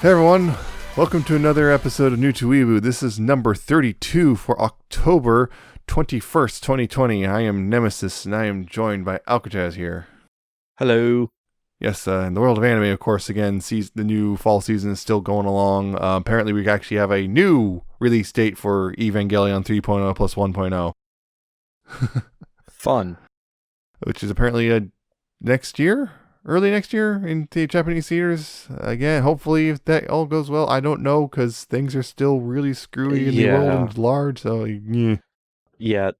Hey everyone, welcome to another episode of New to Weeaboo. This is number 32 for October 21st, 2020. I am Nemesis, and I am joined by Alcatraz here. Hello. Yes, in the world of anime, of course, again, the new fall season is still going along. Apparently, we actually have a new release date for Evangelion 3.0 plus 1.0. Fun. Which is apparently next year? Early next year in the Japanese theaters. Again, hopefully, if that all goes well. I don't know, because things are still really screwy in the world at large. So, yeah. Yeah,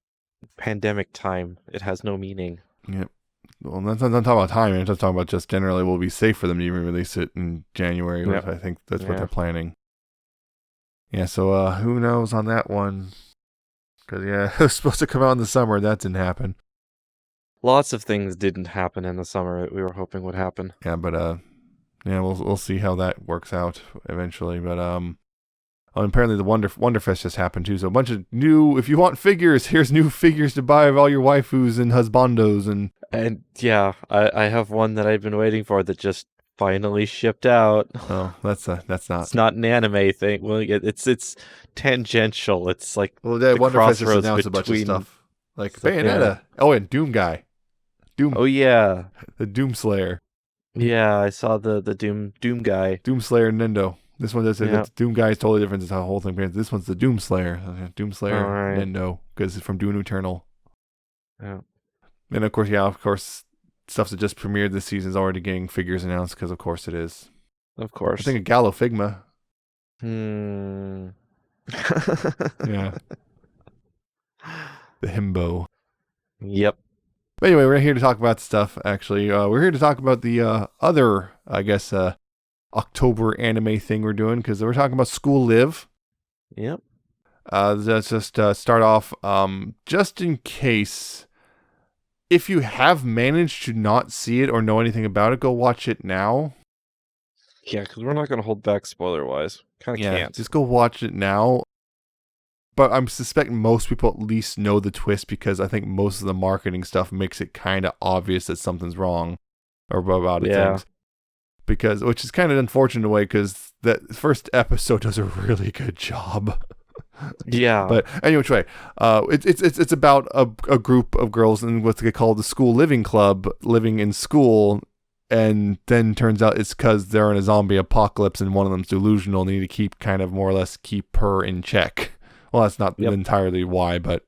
pandemic time. It has no meaning. Yep. Well, that's not talking about time. I'm just talking about just generally will be safe for them to even release it in January. Yep. I think that's what they're planning. Yeah, so who knows on that one? Because, yeah, it was supposed to come out in the summer. That didn't happen. Lots of things didn't happen in the summer that we were hoping would happen. Yeah, but yeah, we'll see how that works out eventually. But apparently the Wonderfest just happened too. So a bunch of new. If you want figures, here's new figures to buy of all your waifus and husbandos and yeah, I have one that I've been waiting for that just finally shipped out. Oh, that's not. It's not an anime thing. Well, it's tangential. It's like that Wonderfest just announced a bunch of stuff like Bayonetta. Yeah. Oh, and Doom guy. Doom. Oh yeah, the Doom Slayer. Yeah, I saw the Doom guy. Doom Slayer Nendo. This one does say that Doom guy is totally different. It's how the whole thing. This one's the Doom Slayer. Doom Slayer Nendo, because it's from Doom Eternal. Yeah. And of course, stuff that just premiered this season is already getting figures announced, because of course it is. Of course. I think a Gallo Figma. Yeah. The himbo. Yep. But anyway, we're here to talk about stuff, actually. We're here to talk about the other, I guess, October anime thing we're doing, because we're talking about School Live. Yep. Let's just start off, just in case, if you have managed to not see it or know anything about it, go watch it now. Yeah, because we're not going to hold back spoiler-wise. Kind of can't. Just go watch it now. But I'm suspecting most people at least know the twist, because I think most of the marketing stuff makes it kind of obvious that something's wrong or about it. Yeah. Which is kind of unfortunate in a way, because that first episode does a really good job. Yeah. But anyway, it's about a group of girls in what they call the school living club, living in school, and then turns out it's because they're in a zombie apocalypse and one of them's delusional. They need to keep more or less keep her in check. Well, that's not entirely why, but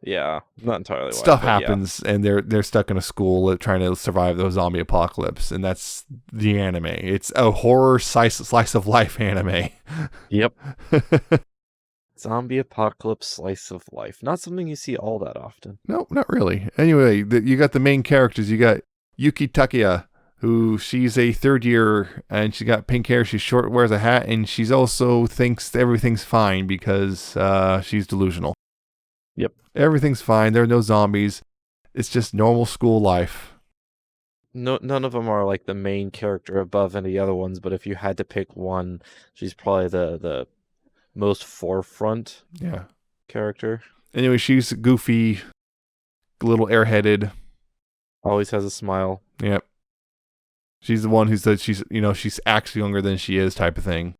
yeah, not entirely why. Stuff happens, and they're stuck in a school trying to survive the zombie apocalypse, and that's the anime. It's a horror slice of life anime. Yep. Zombie apocalypse slice of life. Not something you see all that often. No, not really. Anyway, you got the main characters. You got Yuki Takuya, who she's a third year, and she got pink hair. She's short, wears a hat, and she's also thinks everything's fine because she's delusional. Yep. Everything's fine. There are no zombies. It's just normal school life. No, none of them are like the main character above any other ones, but if you had to pick one, she's probably the most forefront character. Anyway, she's goofy, a little airheaded. Always has a smile. Yep. She's the one who said she's actually younger than she is, type of thing.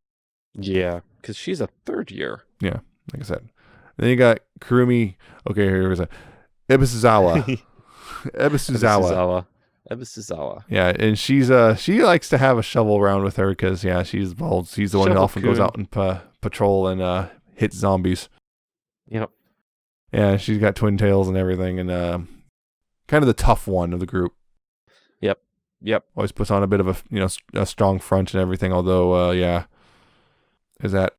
Yeah, because she's a third year. Yeah, like I said. Then you got Kurumi. Okay, here's Ebisuzawa. Ebisuzawa. Yeah, and she likes to have a shovel around with her because she's bold. She's the one who often goes out and patrol and hits zombies. Yep. Yeah, she's got twin tails and everything, and kind of the tough one of the group. Yep. Always puts on a bit of a strong front and everything. Although is that.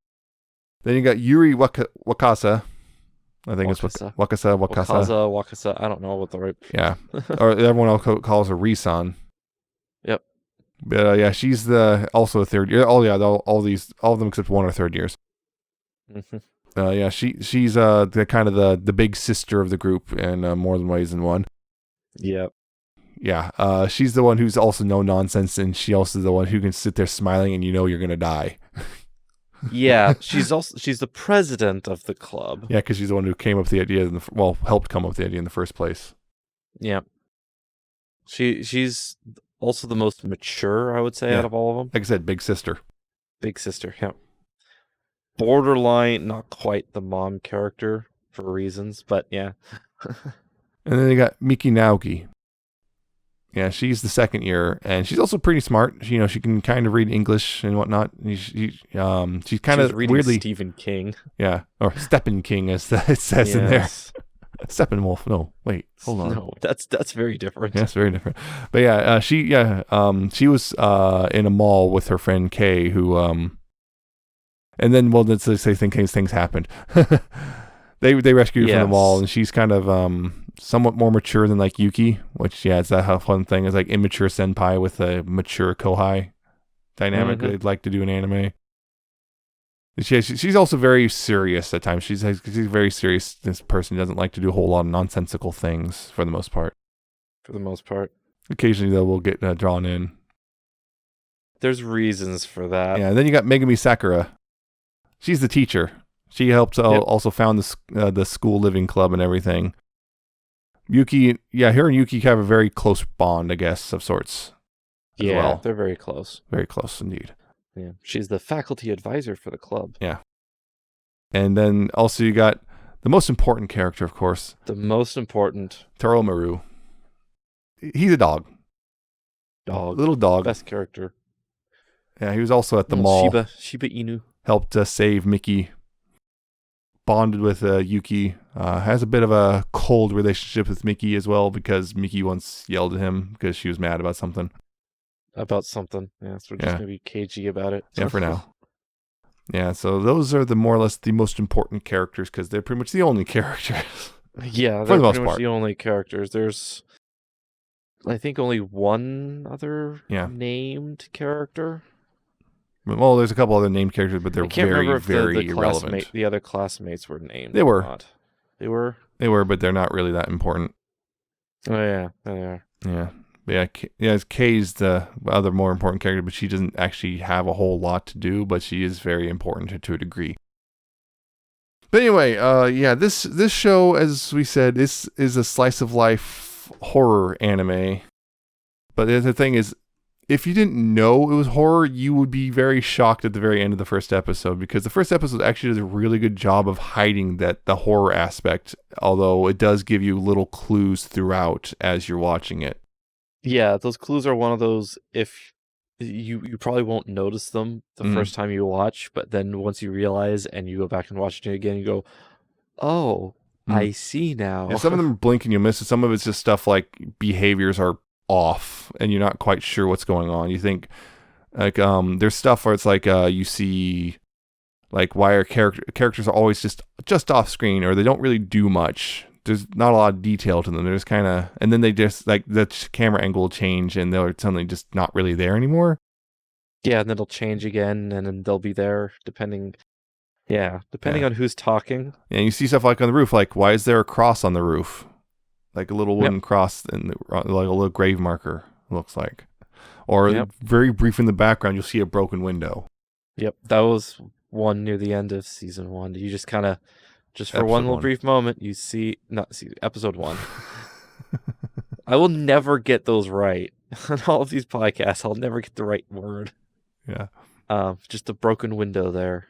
Then you got Yuri Wakasa. I think it's Wakasa. I don't know what the right. Yeah, or everyone else calls her Risan. Yep. But she's also a third year. All of them except one are third years. Mm-hmm. She's the kind of the big sister of the group in more than ways than one. Yep. Yeah, she's the one who's also no nonsense, and she also is the one who can sit there smiling and you're gonna die. Yeah, she's the president of the club. Yeah, because she's the one who came up with the idea helped come up with the idea in the first place. Yeah. She's also the most mature, I would say, out of all of them. Like I said, big sister. Big sister, yeah. Borderline, not quite the mom character for reasons, but yeah. And then they got Miki Naoki. Yeah, she's the second year, and she's also pretty smart. She can kind of read English and whatnot. She's kind of reading weirdly Stephen King. Yeah, or Steppen King, as it says in there. Steppenwolf. No, wait, hold on. No, that's very different. Yeah, it's very different. But yeah, she was in a mall with her friend Kay, who and then let's say things happened. They rescued her from the mall, and she's kind of somewhat more mature than like Yuki, which it's that fun thing. It's like immature senpai with a mature kohai dynamic they'd like to do in anime. She's also very serious at times. She's a very serious person. Doesn't like to do a whole lot of nonsensical things for the most part. Occasionally, though, we'll get drawn in. There's reasons for that. Yeah, and then you got Megami Sakura. She's the teacher. She helped also found the school living club and everything. Yuki, her and Yuki have a very close bond, I guess, of sorts. Yeah, well. They're very close. Very close indeed. Yeah, she's the faculty advisor for the club. Yeah. And then also you got the most important character, of course. The most important. Toromaru. He's a dog. Little dog. Best character. Yeah, he was also at the mall. Shiba Inu. Helped save Mickey. Bonded with Yuki. Has a bit of a cold relationship with Mickey as well, because Mickey once yelled at him because she was mad about something. Yeah, so just maybe cagey about it. Yeah, for now. Yeah, so those are more or less the most important characters, because they're pretty much the only characters. Yeah, they're pretty much the only characters. There's, I think, only one other named character. Well, there's a couple other named characters, but they're very, very irrelevant. The other classmates were named. They were. Not. They were? They were, but they're not really that important. Oh, yeah, they are. Yeah. Kay's the other more important character, but she doesn't actually have a whole lot to do, but she is very important to a degree. But anyway, this show, as we said, is a slice of life horror anime. But the thing is, if you didn't know it was horror, you would be very shocked at the very end of the first episode, because the first episode actually does a really good job of hiding the horror aspect, although it does give you little clues throughout as you're watching it. Yeah, those clues are one of those, if you probably won't notice them the first time you watch, but then once you realize and you go back and watch it again, you go, oh, I see now. Yeah, some of them are blink and you miss it. Some of it's just stuff like behaviors are off and you're not quite sure what's going on. You think, like, there's stuff where it's like you see, like, why are characters are always just off screen, or they don't really do much. There's not a lot of detail to them. They're just kind of, and then they just, like, the camera angle will change and they're suddenly just not really there anymore. Yeah, and then it'll change again, and then they'll be there depending on who's talking. Yeah, and you see stuff like on the roof, like, why is there a cross on the roof? Like a little wooden cross, and like a little grave marker, looks like. Or very brief in the background, you'll see a broken window. Yep, that was one near the end of season 1. You just kind of, for one little brief moment, you see, episode 1. I will never get those right. On all of these podcasts, I'll never get the right word. Yeah. Just a broken window there.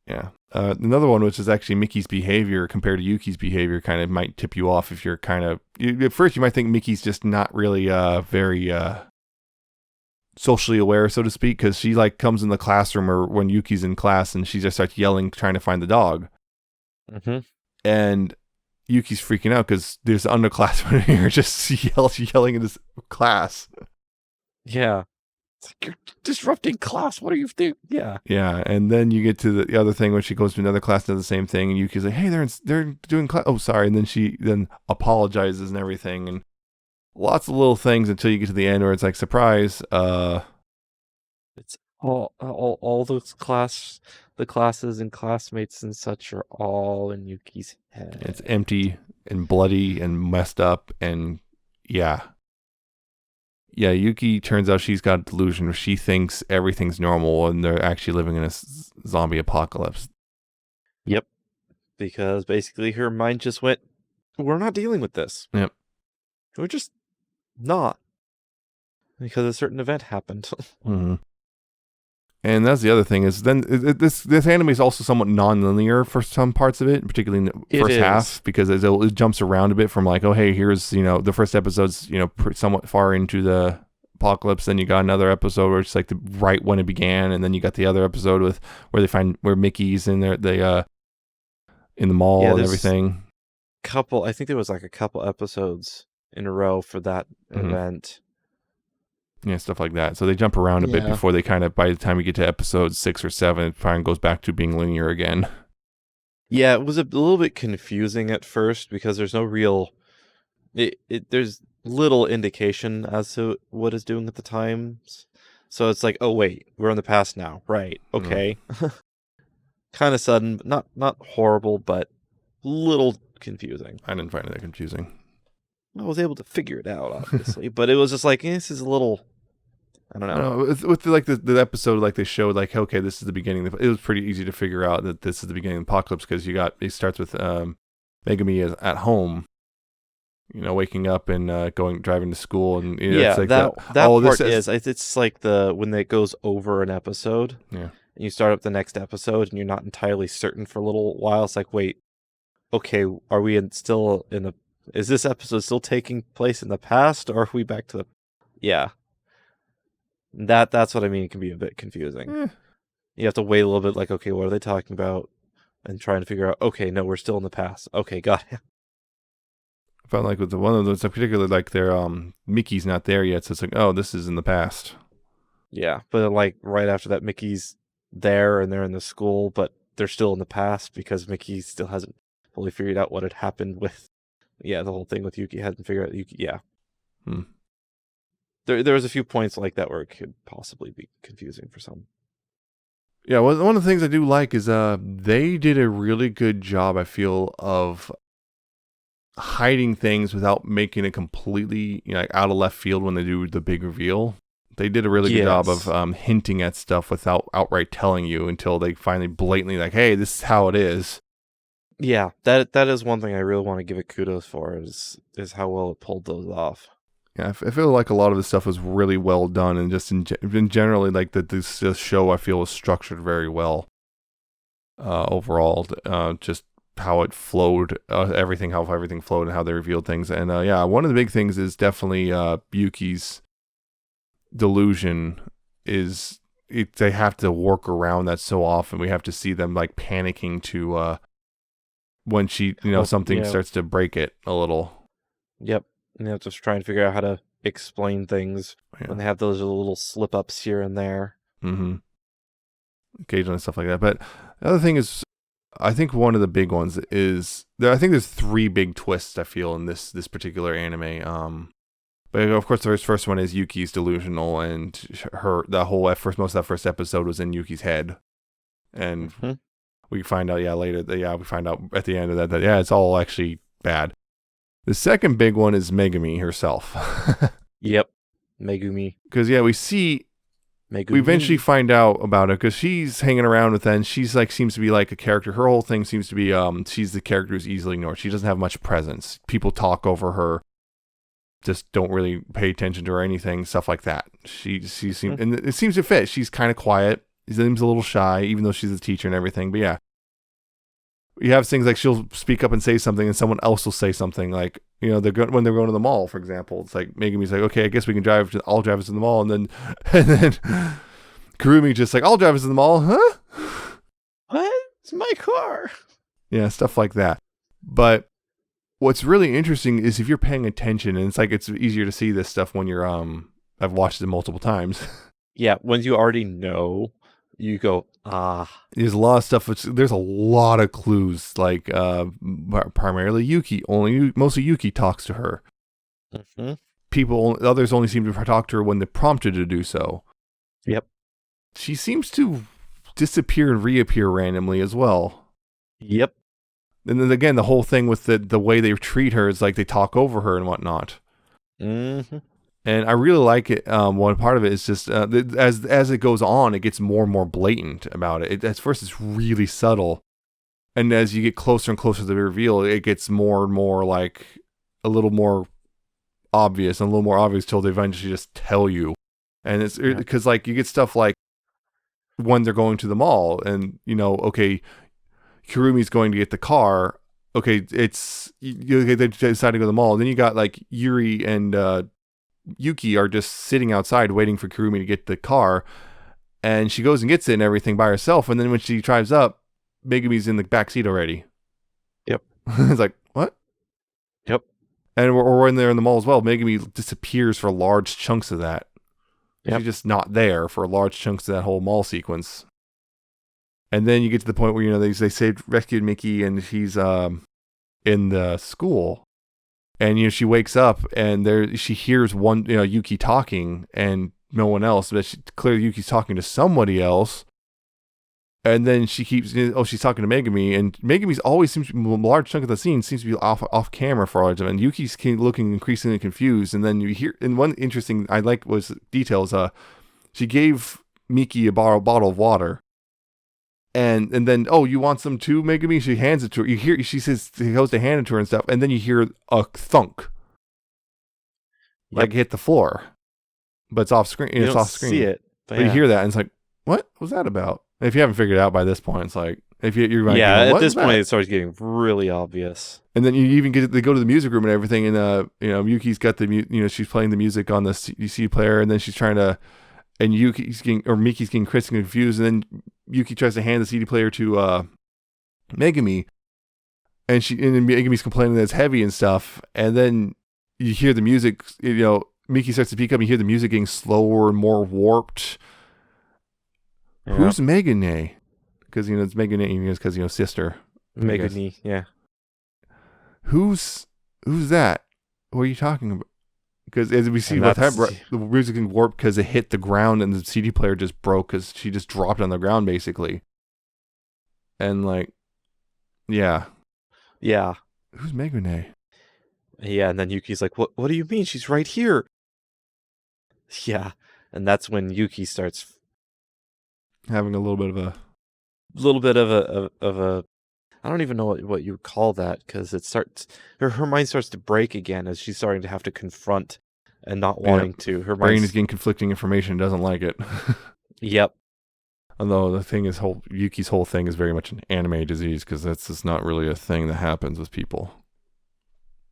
Yeah. Another one, which is actually Mickey's behavior compared to Yuki's behavior, kind of might tip you off if you're at first you might think Mickey's just not really very socially aware, so to speak, because she like comes in the classroom or when Yuki's in class and she just starts yelling, trying to find the dog. Mm-hmm. And Yuki's freaking out because there's an underclassman here just yelling in his class. Yeah. It's like, you're disrupting class. What are you doing? Yeah. Yeah, and then you get to the other thing when she goes to another class and does the same thing, and Yuki's like, hey, they're doing class. Oh, sorry. And then she apologizes and everything, and lots of little things until you get to the end where it's like, surprise. It's all those the classes and classmates and such are all in Yuki's head. It's empty and bloody and messed up, and yeah. Yeah, Yuki, turns out she's got a delusion where she thinks everything's normal and they're actually living in a zombie apocalypse. Yep. Because basically her mind just went, we're not dealing with this. Yep. We're just not. Because a certain event happened. Mm-hmm. And that's the other thing is then this anime is also somewhat non-linear for some parts of it, particularly in the first half, because it jumps around a bit from like, oh hey, here's the first episode's somewhat far into the apocalypse, then you got another episode where it's like right when it began, and then you got the other episode with where Mickey's in there in the mall and everything. I think there was like a couple episodes in a row for that event. Yeah, stuff like that. So they jump around a bit before they kind of, by the time we get to episode 6 or 7, it finally goes back to being linear again. Yeah, it was a little bit confusing at first because there's no real... there's little indication as to what it's doing at the times. So it's like, oh wait, we're in the past now. Right, okay. Kind of sudden, not horrible, but a little confusing. I didn't find it that confusing. I was able to figure it out, obviously, but it was just like, this is a little... I don't know. With like the episode, like they showed, like, okay, this is the beginning. It was pretty easy to figure out that this is the beginning of the apocalypse because it starts with Megami at home, waking up and driving to school, and it's like that part it's like when it goes over an episode, and you start up the next episode, and you're not entirely certain for a little while. It's like, wait, okay, are we still in the? Is this episode still taking place in the past, or are we back to the? Yeah. That's what I mean. It can be a bit confusing. You have to wait a little bit, like, okay, what are they talking about? And trying to figure out, okay, no, we're still in the past. Okay, got it. I felt like with one of those, particularly like their Mickey's not there yet, so it's like, oh, this is in the past. Yeah, but like right after that, Mickey's there and they're in the school, but they're still in the past because Mickey still hasn't fully figured out what had happened with, the whole thing with Yuki. Hadn't figured out Yuki. Yeah. There was a few points like that where it could possibly be confusing for some. Yeah, well, one of the things I do like is they did a really good job, I feel, of hiding things without making it completely out of left field when they do the big reveal. They did a really good job of hinting at stuff without outright telling you until they finally blatantly like, hey, this is how it is. Yeah, that is one thing I really want to give it kudos for is how well it pulled those off. Yeah, I feel like a lot of the stuff was really well done, and just in generally, like this show, I feel was structured very well. Overall, just how it flowed, how everything flowed, and how they revealed things, and one of the big things is definitely Yuki's delusion. They have to work around that so often. We have to see them like panicking to when she, something starts to break it a little. Yep. And just trying to figure out how to explain things when they have those little slip-ups here and there. Occasionally stuff like that. But the other thing is, I think one of the big ones is, I think there's 3 big twists, I feel, in this particular anime. But of course, the first one is Yuki's delusional, and most of that first episode was in Yuki's head. And we find out, later, we find out at the end of that, it's all actually bad. The second big one is Megami herself. Yep. Megumi. Because, we see... Megumi. We eventually find out about it, because she's hanging around with them, and she's like, seems to be like a character. Her whole thing seems to be, she's the character who's easily ignored. She doesn't have much presence. People talk over her, just don't really pay attention to her or anything, stuff like that. She seems... And it seems to fit. She's kind of quiet. She seems a little shy, even though she's a teacher and everything. But yeah. You have things like she'll speak up and say something, and someone else will say something like, when they're going to the mall, for example. It's like Megami's like, okay, I guess we can I'll drive us to the mall, and then Kurumi just like, I'll drive us to the mall, huh? What? It's my car. Yeah, stuff like that. But what's really interesting is if you're paying attention, and it's easier to see this stuff when you're I've watched it multiple times. Yeah, when you already know. You go, There's a lot of stuff. There's a lot of clues. Like primarily Yuki. Mostly Yuki talks to her. Others only seem to talk to her when they're prompted to do so. Yep. She seems to disappear and reappear randomly as well. Yep. And then again, the whole thing with the way they treat her is like they talk over her and whatnot. And I really like it. One part of it is just as it goes on, it gets more and more blatant about it. At first, it's really subtle, and as you get closer and closer to the reveal, it gets more and more like a little more obvious till they eventually just tell you. And it's because like you get stuff like when they're going to the mall, and okay, Kurumi's going to get the car. Okay, they decide to go to the mall. Then you got like Yuri and Yuki are just sitting outside waiting for Kurumi to get the car, and she goes and gets it and everything by herself. And then when she drives up, Megami's in the back seat already. Yep. It's like, what? Yep. And or when they're in the mall as well, Megami disappears for large chunks of that. Yep. She's just not there for large chunks of that whole mall sequence. And then you get to the point where they rescued Mickey, and she's in the school, and she wakes up and she hears one Yuki talking and no one else, but clearly Yuki's talking to somebody else. And then she keeps she's talking to Megami, and Megami's always seems to be a large chunk of the scene seems to be off camera for all of them, and Yuki's looking increasingly confused. And then you hear, and one interesting I like was details. She gave Miki a bottle of water. And then, you want some too, Megami? She hands it to her. You hear, she goes to hand it to her and stuff, and then you hear a thunk, like it hit the floor, but it's off screen. It's off screen. See it, but you hear that, and it's like, what was that about? And if you haven't figured it out by this point, it's like, if you're like, at this point, it starts getting really obvious. And then you even they go to the music room and everything, and Yuki's got she's playing the music on the CD player, and then she's trying to. And Miki's getting increasingly confused, and then Yuki tries to hand the CD player to Megami, and then Megami's complaining that it's heavy and stuff, and then you hear the music. Miki starts to peek up, and you hear the music getting slower and more warped. Yeah. Who's Megane? Because it's Megane, because sister. Megane, yeah. Who's that? What are you talking about? Because as we see with her, the music can warp because it hit the ground and the CD player just broke because she just dropped on the ground basically. And yeah. Who's Megane? Yeah, and then Yuki's like, "What do you mean? She's right here." Yeah, and that's when Yuki starts having a little bit of a. I don't even know what you would call that, because it starts her mind starts to break again as she's starting to have to confront and not wanting to. Her brain is getting conflicting information, doesn't like it. Yep. Although the thing is, Yuki's whole thing is very much an anime disease, because that's just not really a thing that happens with people.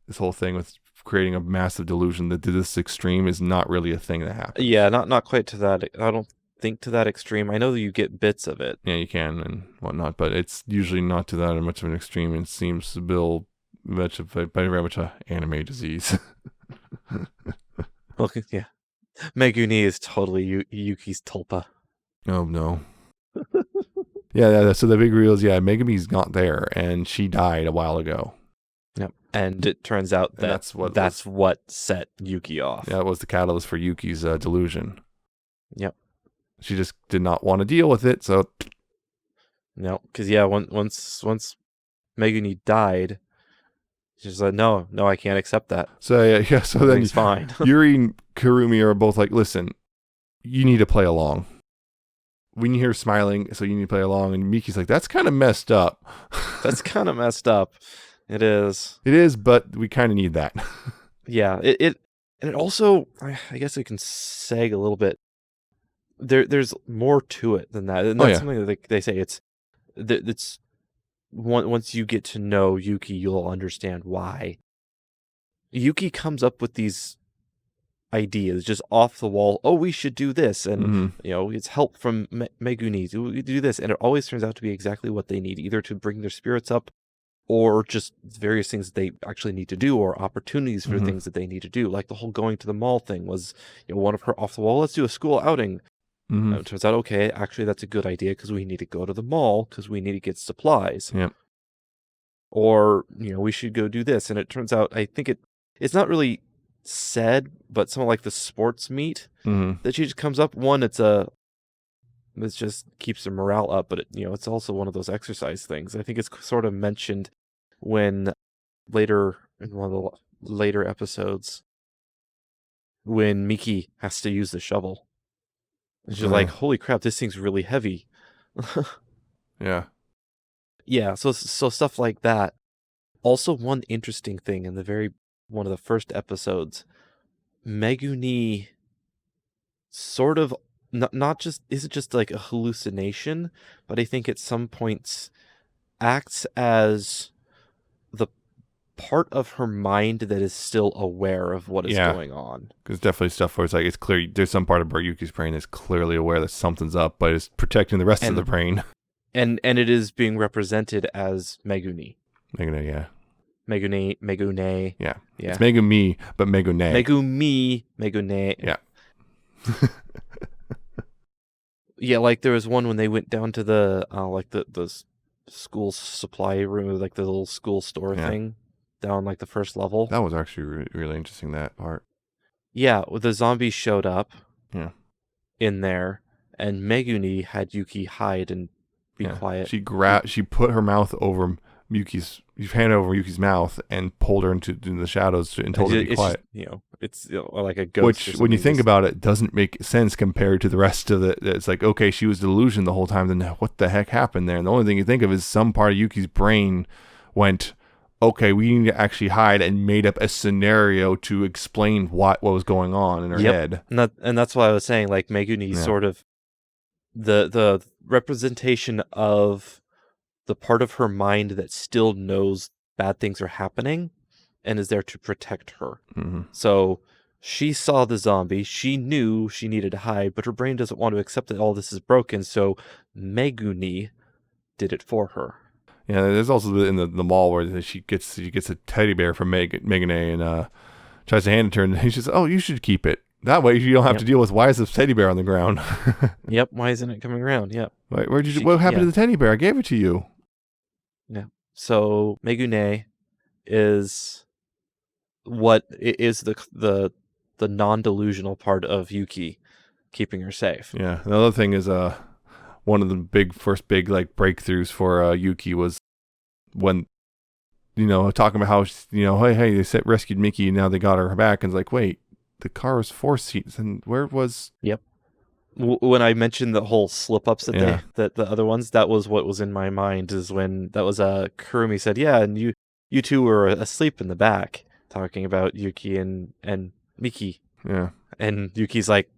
This whole thing with creating a massive delusion that to this extreme is not really a thing that happens. Yeah, not quite to that. I don't think to that extreme. I know that you get bits of it. Yeah, you can and whatnot, but it's usually not to that much of an extreme, and seems to build very much a anime disease. Well, yeah, Megumi is totally Yuki's tulpa. Oh no. Yeah. So the big reveal is, Megami's not there, and she died a while ago. Yep. And it turns out that that's what set Yuki off. Yeah, it was the catalyst for Yuki's delusion. Yep. She just did not want to deal with it, so. No, because once Megumi died, she's like, no, I can't accept that. So so then he's fine. Yuri and Kurumi are both like, listen, you need to play along. We need her smiling, so you need to play along. And Miki's like, that's kind of messed up. That's kind of messed up. It is. It is, but we kind of need that. Yeah. It also, I guess it can sag a little bit. There's more to it than that, and that's something that they say. It's once you get to know Yuki, you'll understand why. Yuki comes up with these ideas just off the wall. Oh, we should do this, and it's help from Megumi to do this, and it always turns out to be exactly what they need, either to bring their spirits up, or just various things that they actually need to do, or opportunities for things that they need to do. Like the whole going to the mall thing was, one of her off the wall. Let's do a school outing. It turns out, okay, actually that's a good idea, because we need to go to the mall because we need to get supplies. Yep. Or, we should go do this. And it turns out, I think it's not really said, but something like the sports meet that she just comes up. One, it just keeps the morale up, but it's also one of those exercise things. I think it's sort of mentioned when later in one of the later episodes when Miki has to use the shovel. And she's like, holy crap, this thing's really heavy. Yeah. Yeah, so stuff like that. Also, one interesting thing in one of the first episodes, Megumi sort of not just is it just like a hallucination, but I think at some points acts as the part of her mind that is still aware of what is going on. Because definitely stuff where it's like, it's clear there's some part of Yuki's brain that's clearly aware that something's up, but it's protecting the rest of the brain. And it is being represented as Megumi. Megune, yeah. Megune. Yeah. It's Megumi, but Megune. Megune. Yeah. Yeah, like there was one when they went down to the school supply room, like the little school store thing down like the first level. That was actually really interesting, that part. Yeah, the zombies showed up. Yeah. In there, and Megumi had Yuki hide and be quiet. She put her mouth over Yuki's mouth and pulled her into the shadows and told her to be quiet. Just, it's like a ghost. Which, when you think about it, doesn't make sense compared to the rest of it. It's like, okay, she was delusioned the whole time. Then what the heck happened there? And the only thing you think of is some part of Yuki's brain went, okay, we need to actually hide, and made up a scenario to explain what was going on in her head. And that's why I was saying, like, Megumi sort of the representation of the part of her mind that still knows bad things are happening and is there to protect her. Mm-hmm. So she saw the zombie. She knew she needed to hide, but her brain doesn't want to accept that all this is broken. So Megumi did it for her. Yeah, there's also in the mall where she gets a teddy bear from Megane and tries to hand it to her, and he's just, oh, you should keep it. That way you don't have to deal with, why is this teddy bear on the ground? Yep, why isn't it coming around? Yep. What happened to the teddy bear? I gave it to you. Yeah. So Megune is what is the non-delusional part of Yuki, keeping her safe. Yeah. Another thing is one of the first big like breakthroughs for Yuki was when, talking about how, hey, they rescued Mickey and now they got her back, and it's like, wait, the car was 4 seats, and where was? Yep. When I mentioned the whole slip-ups that the other ones, that was what was in my mind, is when that was Kurumi said, yeah, and you two were asleep in the back, talking about Yuki and Miki. Yeah. And Yuki's like,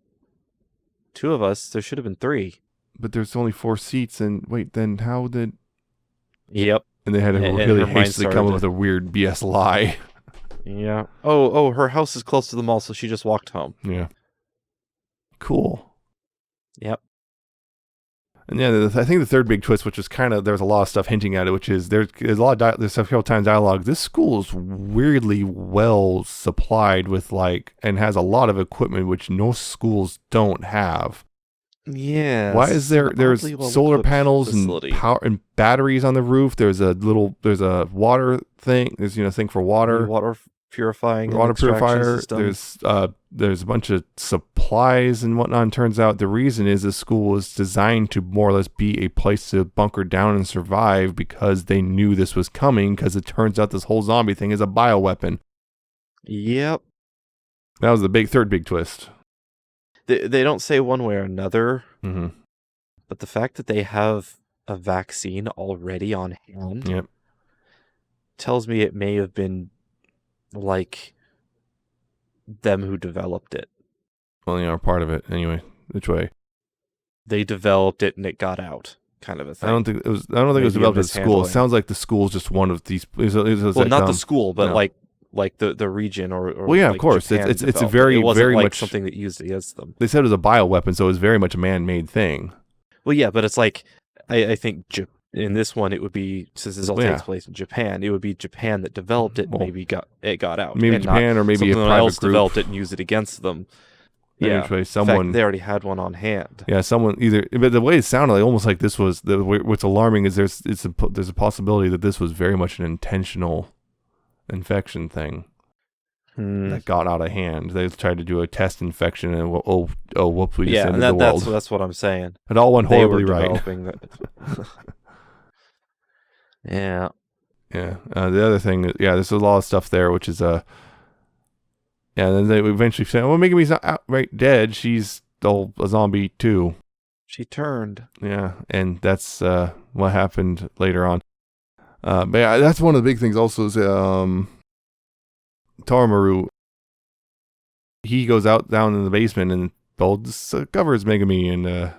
2 of us, there should have been 3. But there's only 4 seats, and wait, then how did? Yep. And they had to really hastily come up with a weird BS lie. Yeah. Oh, her house is close to the mall, so she just walked home. Yeah. Cool. Yep. And yeah, I think the third big twist, which is kind of, there's a lot of stuff hinting at it, which is there's a lot of there's a couple times dialogue. This school is weirdly well supplied with and has a lot of equipment which no schools don't have. Yeah. Why is there's solar panels and power and batteries on the roof? There's a water thing. There's thing for water. Water purifying. Water purifier. System. There's a bunch of supplies and whatnot. And turns out the reason is the school was designed to more or less be a place to bunker down and survive, because they knew this was coming, because it turns out this whole zombie thing is a bioweapon. Yep. That was the third big twist. They don't say one way or another, mm-hmm. but the fact that they have a vaccine already on hand tells me it may have been like them who developed it. Well, part of it anyway. Which way? They developed it and it got out, kind of a thing. I don't think it was developed at school. It sounds like the school is just one of these. Not the school, but like the region or well, yeah, like of course. Japan It's a developed very, it wasn't very like much something that used against them. They said it was a bioweapon, so it was very much a man-made thing. Well, yeah, but it's like I think in this one it would be, since this all takes place in Japan, it would be Japan that developed it. And maybe got out. Maybe Japan, or maybe a private else group developed it and used it against them. Yeah, anyway, someone. In fact, they already had one on hand. Yeah, someone either. But the way it sounded, like almost like this was what's alarming is there's a possibility that this was very much an intentional infection thing. That got out of hand. They tried to do a test infection, and whoops, we just ended the world. That's what I'm saying. It all went horribly right. Yeah. Yeah. The other thing, there's a lot of stuff there, which is then they eventually say, well, Megumi's not outright dead. She's a zombie too. She turned. Yeah, and that's what happened later on. But yeah, that's one of the big things. Also, is Toromaru, he goes down in the basement, and discovers Megami and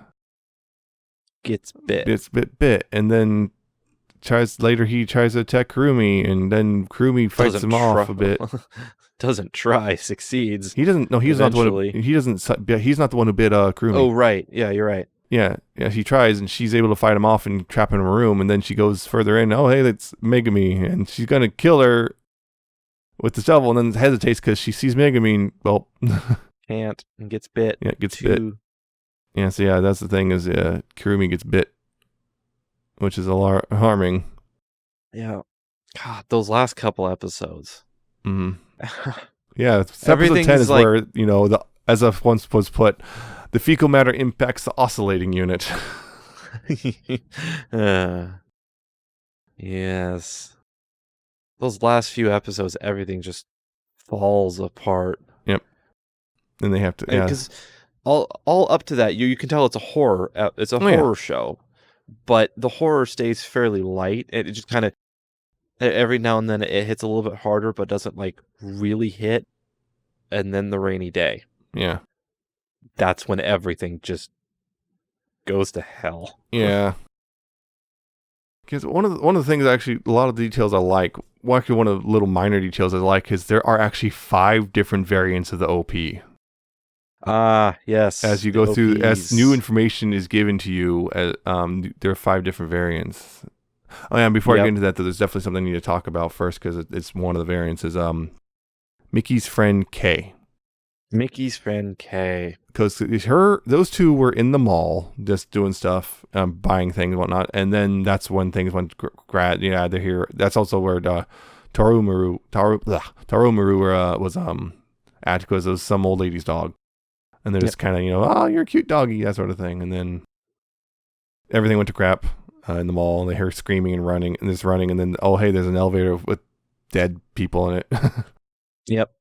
Gets bit. It's bit, and then he tries to attack Kurumi, and then Kurumi fights him off a bit. Doesn't try, succeeds. He doesn't. No, he's eventually. not the one. He doesn't. He's not the one who bit Kurumi. Oh right, yeah, you're right. Yeah. He tries, and she's able to fight him off and trap him in a room, and then she goes further in. Oh, hey, that's Megami, and she's gonna kill her with the shovel, and then hesitates because she sees Megami. And, well, can't, and gets bit. Yeah, gets bit. Yeah, so yeah, that's the thing is Kurumi gets bit, which is alarming. Yeah. God, those last couple episodes. Mm-hmm. Yeah, episode 10 is where, as once was put, the fecal matter impacts the oscillating unit. Yes. Those last few episodes, everything just falls apart. Yep. And they have to, yeah. Because all up to that, you can tell it's a horror. It's a horror show, but the horror stays fairly light. It just kind of every now and then it hits a little bit harder, but doesn't like really hit. And then the rainy day. Yeah. That's when everything just goes to hell. Yeah. Because one of the things, actually, a lot of the details I like. Well, actually, one of the little minor details I like is there are actually 5 different variants of the OP. Yes. As you go through, as new information is given to you, there are 5 different variants. Oh yeah, and before I get into that, though, there's definitely something I need to talk about first because it's one of the variants is Mickey's friend Kay. Mickey's friend Kay. Because those two were in the mall just doing stuff, buying things and whatnot, and then that's when things went they're here. That's also where Tarumaru was at because it was some old lady's dog. And they're just kind of, oh, you're a cute doggy, that sort of thing. And then everything went to crap in the mall, and they hear screaming and running, and and then, oh, hey, there's an elevator with dead people in it. Yep.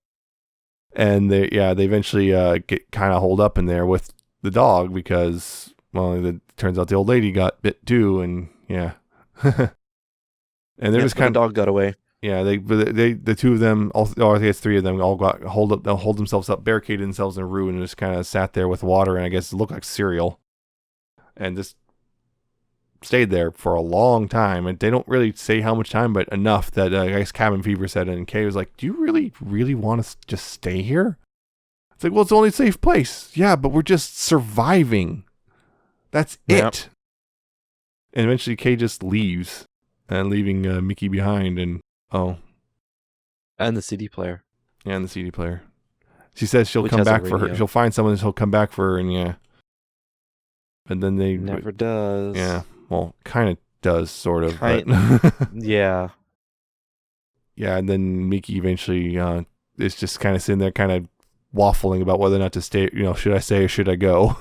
And they eventually get kind of holed up in there with the dog because, well, it turns out the old lady got bit too, and yeah. And they're just kind of... the dog got away. Yeah, the two of them, I think it's 3 of them, all got hold themselves up, barricaded themselves in a room, and just kind of sat there with water, and I guess it looked like cereal, and just stayed there for a long time. And they don't really say how much time, but enough that I guess cabin fever set in. And Kay was like, "Do you really want to just stay here?" It's like, well, it's the only safe place. Yeah, but we're just surviving. That's it. And eventually, Kay just leaves, and leaving Mickey behind, and. Oh. And the CD player. Yeah, and the CD player. She says she'll come back for her. She'll find someone who'll come back for her, and yeah. And then they... Never does. Yeah. Well, kind of does, sort of. But yeah. Yeah, and then Mickey eventually is just kind of sitting there kind of waffling about whether or not to stay, should I stay or should I go?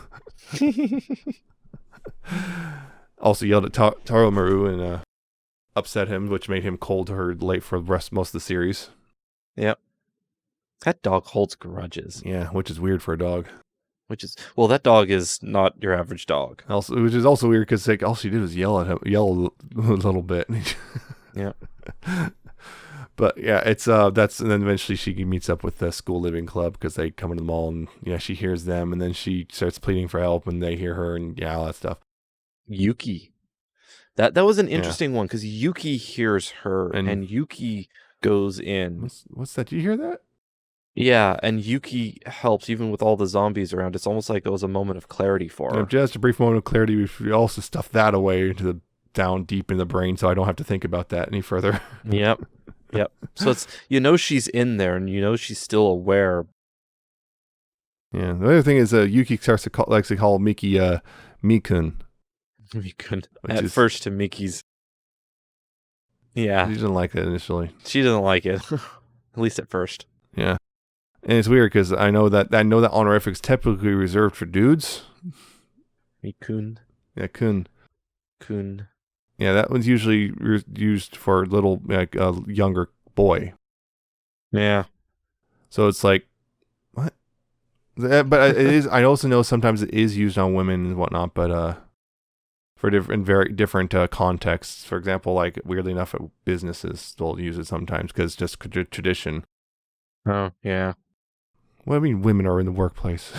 Also yelled at Tarumaru and... upset him, which made him cold to her late for most of the series. Yep. That dog holds grudges. Yeah, which is weird for a dog. That dog is not your average dog. Also, which is also weird because all she did was yell at him, a little bit. Yeah. But yeah, it's and then eventually she meets up with the school living club because they come into the mall, and she hears them, and then she starts pleading for help, and they hear her, and all that stuff. Yuki. That was an interesting one because Yuki hears her and Yuki goes in. What's that? Did you hear that? Yeah, and Yuki helps even with all the zombies around. It's almost like it was a moment of clarity for her. Just a brief moment of clarity. We also stuff that away into down deep in the brain, so I don't have to think about that any further. Yep. So it's she's in there, and she's still aware. Yeah. The other thing is Yuki starts to call Miki Mikun. Mikun. At first to Mickey's. Yeah. She doesn't like it initially. She doesn't like it. At least at first. Yeah. And it's weird because I know that honorific is typically reserved for dudes. Mikun. Yeah, kun. Kun. Yeah, that one's usually used for little younger boy. Yeah. So it's like, what? But it is. I also know sometimes it is used on women and whatnot, but for very different contexts. For example, like weirdly enough, businesses still use it sometimes because just tradition. Oh yeah. Well, I mean, women are in the workplace.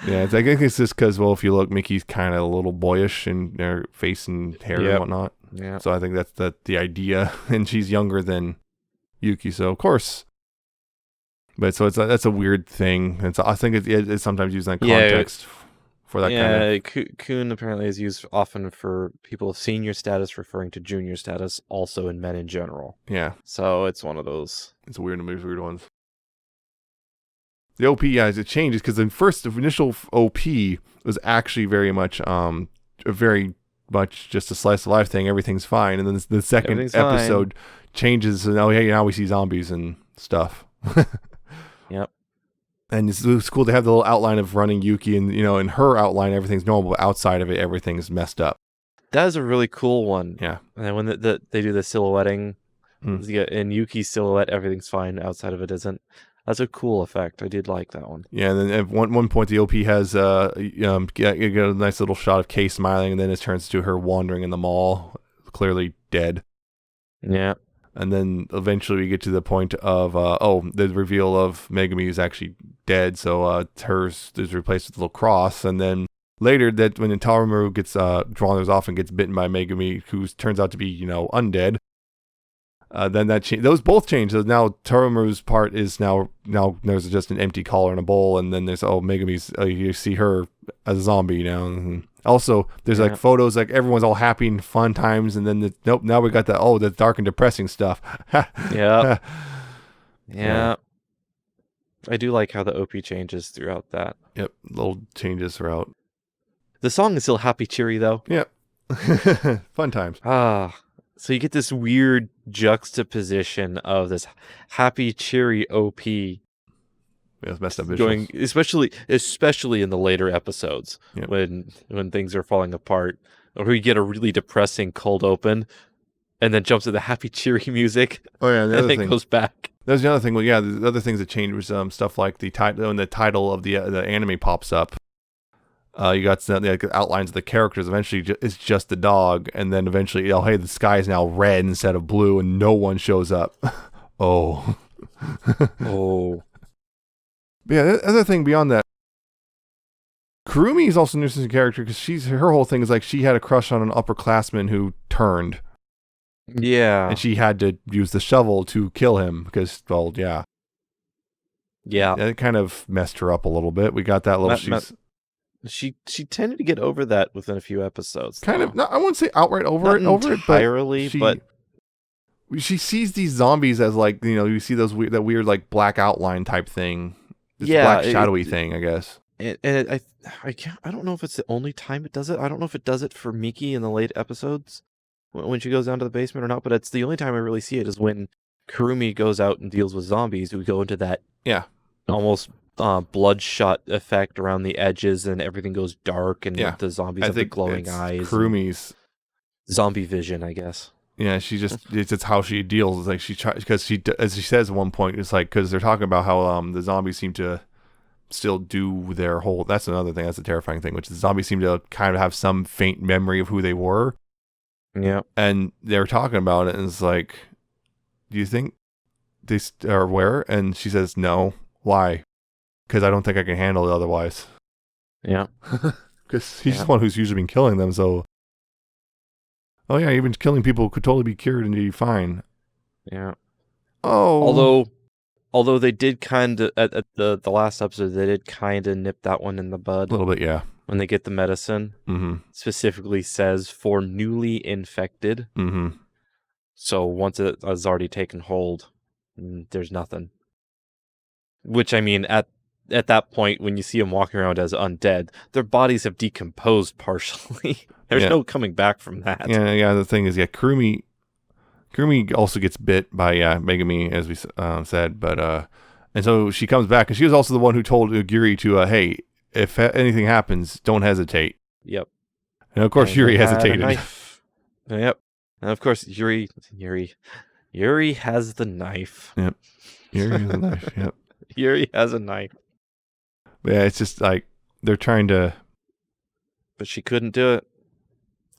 Yeah, I think it's just because, well, if you look, Mickey's kind of a little boyish in her face and hair and whatnot. Yeah. So I think that's the idea, and she's younger than Yuki, so of course. But so that's a weird thing. I think it's sometimes used in context for that kind of. Yeah, Kun apparently is used often for people of senior status, referring to junior status, also in men in general. Yeah. So it's one of those. It's weird ones. The OP, it changes because the initial OP was actually very much just a slice of life thing. Everything's fine, and then the second episode changes. So now we see zombies and stuff. Yep. And it's cool to have the little outline of running Yuki, and in her outline everything's normal, but outside of it everything's messed up. That is a really cool one. Yeah. And then when they do the silhouetting, in Yuki's silhouette everything's fine, outside of it isn't. That's a cool effect. I did like that one. Yeah, and then at one point the OP has you get a nice little shot of Kay smiling, and then it turns to her wandering in the mall, clearly dead. Yeah. And then eventually we get to the point of the reveal of Megami is actually dead, so hers is replaced with a little cross, and then later that when Tarumaru gets drawn off and gets bitten by Megami, who turns out to be undead. Then those both change. So now Tarumaru's part is now there's just an empty collar and a bowl, and then there's Megami's. You see her as a zombie now. And also, there's like photos, like everyone's all happy and fun times, and then now we got the dark and depressing stuff. Yeah. Yeah. I do like how the OP changes throughout that. Yep, little changes throughout. The song is still happy, cheery though. Yep. Fun times. So you get this weird juxtaposition of this happy, cheery OP. Yeah, it's messed up visuals. Going, especially in the later episodes when things are falling apart, or you get a really depressing cold open, and then jumps to the happy, cheery music. Oh yeah, and then goes back. There's the other thing. Well, yeah, the other things that changed was stuff like the title when the title of the anime pops up. You got the outlines of the characters. Eventually, it's just the dog, and then eventually, hey, the sky is now red instead of blue, and no one shows up. Oh. But yeah, the other thing beyond that, Kurumi is also an interesting character because her whole thing is like she had a crush on an upperclassman who turned. Yeah. And she had to use the shovel to kill him because, well, yeah. Yeah. It kind of messed her up a little bit. We got that little... She tended to get over that within a few episodes. Kind of. No, I wouldn't say outright over it, entirely, but she sees these zombies as like, you see that weird like black outline type thing. This black shadowy thing, I guess. And I don't know if it's the only time it does it. I don't know if it does it for Miki in the late episodes when she goes down to the basement or not, but it's the only time I really see it is when Kurumi goes out and deals with zombies who go into that almost bloodshot effect around the edges, and everything goes dark, and the zombies have the glowing eyes. Kurumi's zombie vision, I guess. Yeah, she just it's how she deals. It's like she tries because as she says at one point, it's like because they're talking about how the zombies seem to still do their whole. That's another thing. That's a terrifying thing, which the zombies seem to kind of have some faint memory of who they were. Yeah, and they're talking about it, and it's like, do you think they are aware? And she says, no. Why? Because I don't think I can handle it otherwise. Yeah. Because he's the one who's usually been killing them, so... Oh yeah, even killing people could totally be cured and be fine. Yeah. Oh. Although they did kind of, at the last episode, they did kind of nip that one in the bud. A little bit, yeah. When they get the medicine. Mm-hmm. Specifically says for newly infected. Mm-hmm. So once it has already taken hold, there's nothing. Which, I mean, at that point, when you see them walking around as undead, their bodies have decomposed partially. There's no coming back from that. Yeah. The thing is, Kurumi also gets bit by Megami, as we said, but and so she comes back, and she was also the one who told Yuri to, hey, if anything happens, don't hesitate. Yep. And of course, Yuri hesitated. Yep. And of course, Yuri has the knife. Yep. Yuri has the knife. Yep. Yuri has a knife. Yeah, it's just like they're trying to... But she couldn't do it.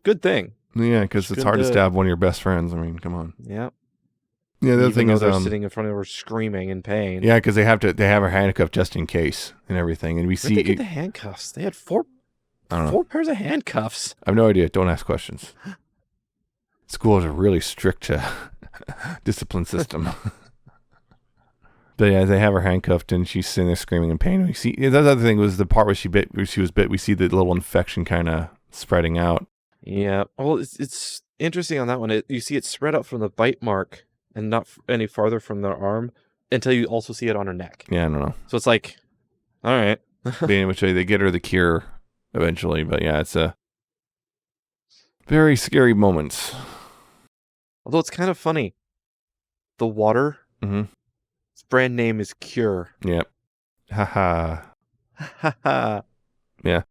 Good thing. Yeah, because it's hard to stab one of your best friends. I mean, come on. Yep. Yeah, the other thing is they're sitting in front of her screaming in pain. Yeah, because they have her handcuffed just in case and everything. And we see Where'd they get the handcuffs? They had four pairs of handcuffs. I have no idea. Don't ask questions. School is a really strict discipline system. But yeah, they have her handcuffed and she's sitting there screaming in pain. We see the other thing was the part where she was bit. We see the little infection kind of spreading out. Yeah. Well, it's interesting on that one. You see it spread out from the bite mark and not any farther from their arm until you also see it on her neck. Yeah, I don't know. So it's like, all right. Being which way they get her the cure eventually, but yeah, it's a very scary moment. Although it's kind of funny. The water, its brand name is Cure. Yep. Haha. Haha. Yeah.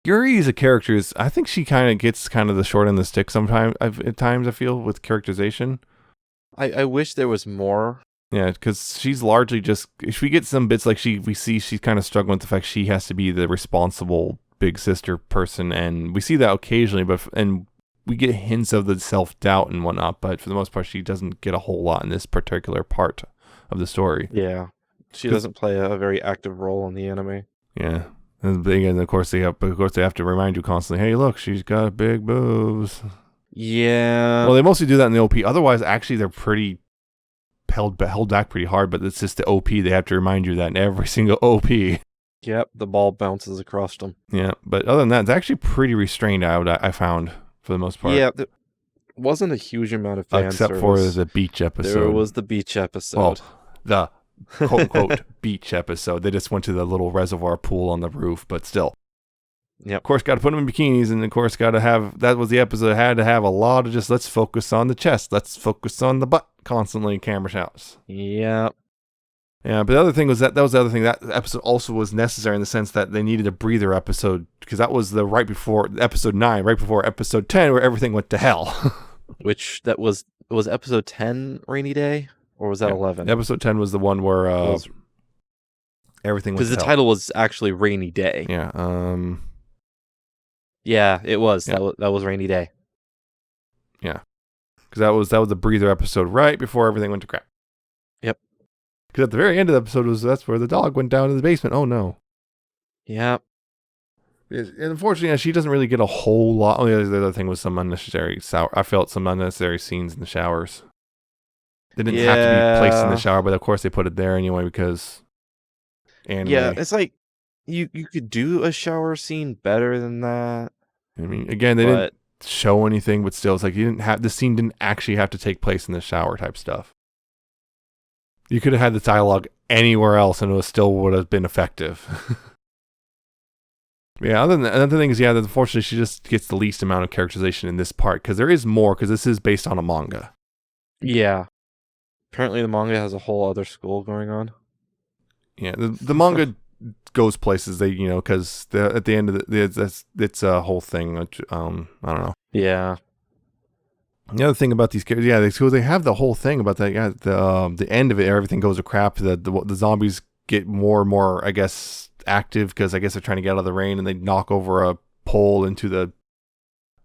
Yuri is a character. I think she kind of gets the short end of the stick sometimes. At times, I feel with characterization. I wish there was more. Yeah, because she's largely just. If we get some bits like we see she's kind of struggling with the fact she has to be the responsible big sister person, and we see that occasionally. And we get hints of the self-doubt and whatnot, but for the most part, she doesn't get a whole lot in this particular part of the story. Yeah, she doesn't play a very active role in the anime. Yeah. And of course they have to remind you constantly, hey, look, she's got big boobs. Yeah. Well, they mostly do that in the OP. Otherwise, actually, they're pretty held back pretty hard, but it's just the OP. They have to remind you that in every single OP. Yep, the ball bounces across them. Yeah, but other than that, it's actually pretty restrained out, I found, for the most part. Yeah, there wasn't a huge amount of fan except service. for the beach episode. There was the beach episode. Well, the quote-unquote beach episode. They just went to the little reservoir pool on the roof, but still. Yep. Of course, got to put them in bikinis, and of course, got to have, that was the episode that had to have a lot of just, let's focus on the chest, let's focus on the butt, constantly camera shots. Yeah. Yeah, but the other thing was that was the other thing, that episode also was necessary in the sense that they needed a breather episode, because that was the right before episode 9, right before episode 10, where everything went to hell. Which, was episode 10 Rainy Day? Or was that 11? Episode 10 was the one where everything went to hell. Because the title was actually Rainy Day. Yeah. Yeah, it was. Yeah. That was Rainy Day. Yeah. Because that was the breather episode right before everything went to crap. Yep. Because at the very end of the episode that's where the dog went down to the basement. Oh no. Yeah. And unfortunately, she doesn't really get a whole lot. Oh, yeah, the other thing was some unnecessary I felt some unnecessary scenes in the showers. They didn't have to be placed in the shower, but of course they put it there anyway because anime. Yeah, it's like you could do a shower scene better than that. I mean, again, they didn't show anything, but still, it's like the scene didn't actually have to take place in the shower type stuff. You could have had the dialogue anywhere else, and it still would have been effective. Yeah, another thing is, yeah, that unfortunately she just gets the least amount of characterization in this part, because there is more, because this is based on a manga. Yeah. Apparently the manga has a whole other school going on. Yeah, the manga goes places, because at the end of it's a whole thing. I don't know. Yeah. The other thing about these characters, they have the whole thing about that. Yeah, the end of it, everything goes to crap. The zombies get more and more, I guess, active because I guess they're trying to get out of the rain, and they knock over a pole into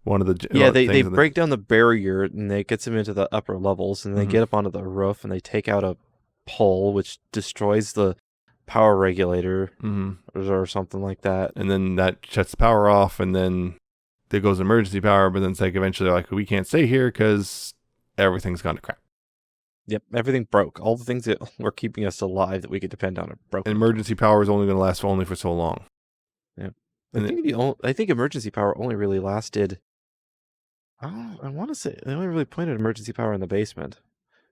one of the they break down the barrier, and it gets them into the upper levels, and they get up onto the roof, and they take out a pole which destroys the power regulator or something like that, and then that shuts the power off, and then there goes emergency power, but then it's like eventually they're like, we can't stay here because everything's gone to crap. Yep, everything broke. All the things that were keeping us alive that we could depend on are broken. And emergency power is only going to last for so long. Yeah, I think emergency power only really lasted. I want to say they only really pointed emergency power in the basement.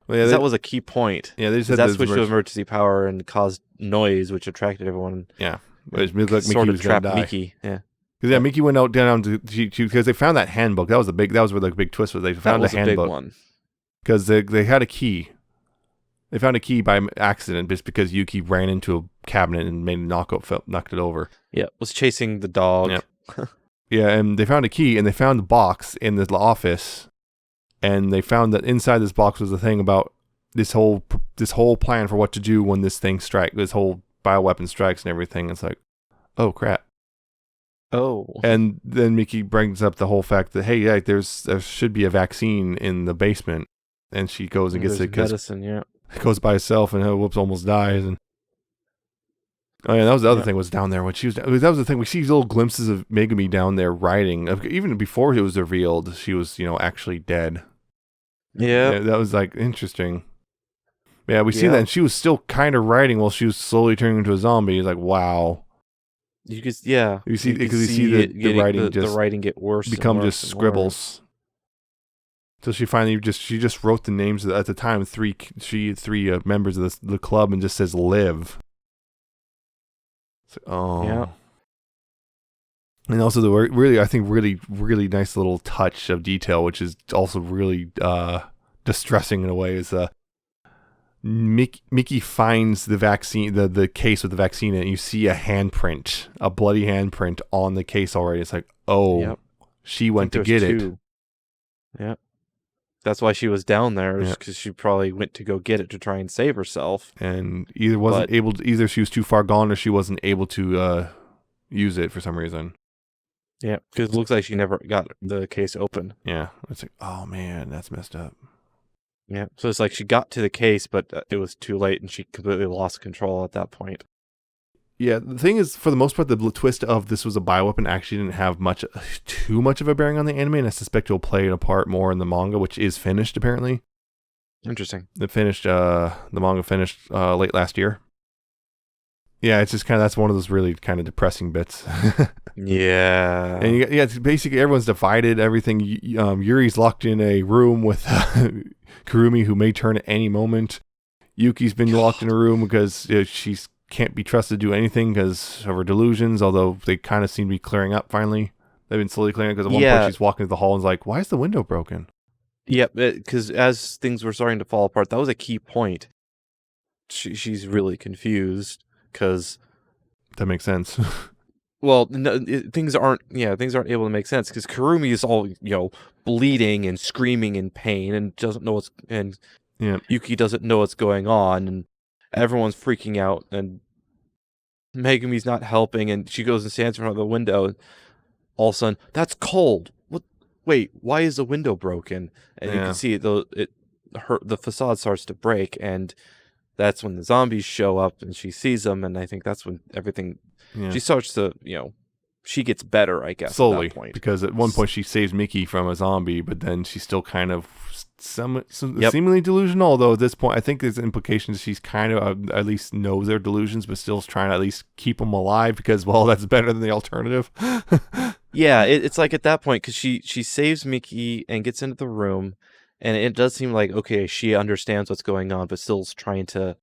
Well, yeah, that was a key point. Yeah, they just that switched to emergency power and caused noise, which attracted everyone. Yeah, it looked like Mickey was going to die. Mickey. Yeah. Because Mickey went down to because they found that handbook. That was where the big twist was. They found a handbook. Big one. Because they had a key. They found a key by accident just because Yuki ran into a cabinet and knocked it over. Yeah, was chasing the dog. Yep. Yeah, and they found a key, and they found the box in the office, and they found that inside this box was a thing about this whole plan for what to do when this whole bioweapon strikes and everything. It's like, oh crap. Oh. And then Mickey brings up the whole fact that, hey, there should be a vaccine in the basement. and she goes and gets it because medicine. Yeah. goes by herself and whoops almost dies. And oh yeah, that was the other thing was down there when she was. That was the thing. We see little glimpses of Megami down there riding. Even before it was revealed, she was actually dead. Yeah, that was like interesting. Yeah, we see that, and she was still kind of riding while she was slowly turning into a zombie. It's like wow. You could you see the writing get worse, become just scribbles. So she finally just wrote the names at the time three members of the club and just says live. So, oh yeah. And also the really nice little touch of detail, which is also really distressing in a way, is Mickey finds the vaccine, the case with the vaccine in it, and you see a bloody handprint on the case already. It's like, she went to get it. Yeah. That's why she was down there, because she probably went to go get it to try and save herself. And either she was too far gone or she wasn't able to use it for some reason. Yeah, because it looks like she never got the case open. Yeah, it's like, oh man, that's messed up. Yeah, so it's like she got to the case, but it was too late, and she completely lost control at that point. Yeah, the thing is, for the most part, the twist of this was a bioweapon actually didn't have too much of a bearing on the anime, and I suspect it will play a part more in the manga, which is finished apparently. Interesting. The manga finished late last year. Yeah, it's just that's one of those really kind of depressing bits. Yeah. And it's basically everyone's divided. Everything. Yuri's locked in a room with Kurumi, who may turn at any moment. Yuki's been locked in a room because she can't be trusted to do anything because of her delusions. Although they kind of seem to be clearing up finally. They've been slowly clearing up because at one point she's walking through the hall and is like, "Why is the window broken?" Yep, because as things were starting to fall apart, that was a key point. She's really confused. Because that makes sense. Well, no, things aren't able to make sense because Kurumi is all bleeding and screaming in pain and doesn't know Yuki doesn't know what's going on, and everyone's freaking out, and Megami's not helping, and she goes and stands in front of the window, and all of a sudden, that's cold. What? Wait, why is the window broken? And you can see the facade starts to break, and that's when the zombies show up and she sees them, and I think that's when everything she starts to she gets better, I guess, slowly, at that point. Because at one point she saves Mickey from a zombie, but then she's still kind of seemingly delusional, although at this point I think there's implications she's kind of at least knows their delusions but still trying to at least keep them alive because that's better than the alternative. Yeah, it's like at that point because she saves Mickey and gets into the room. And it does seem like, okay, she understands what's going on, but still's trying to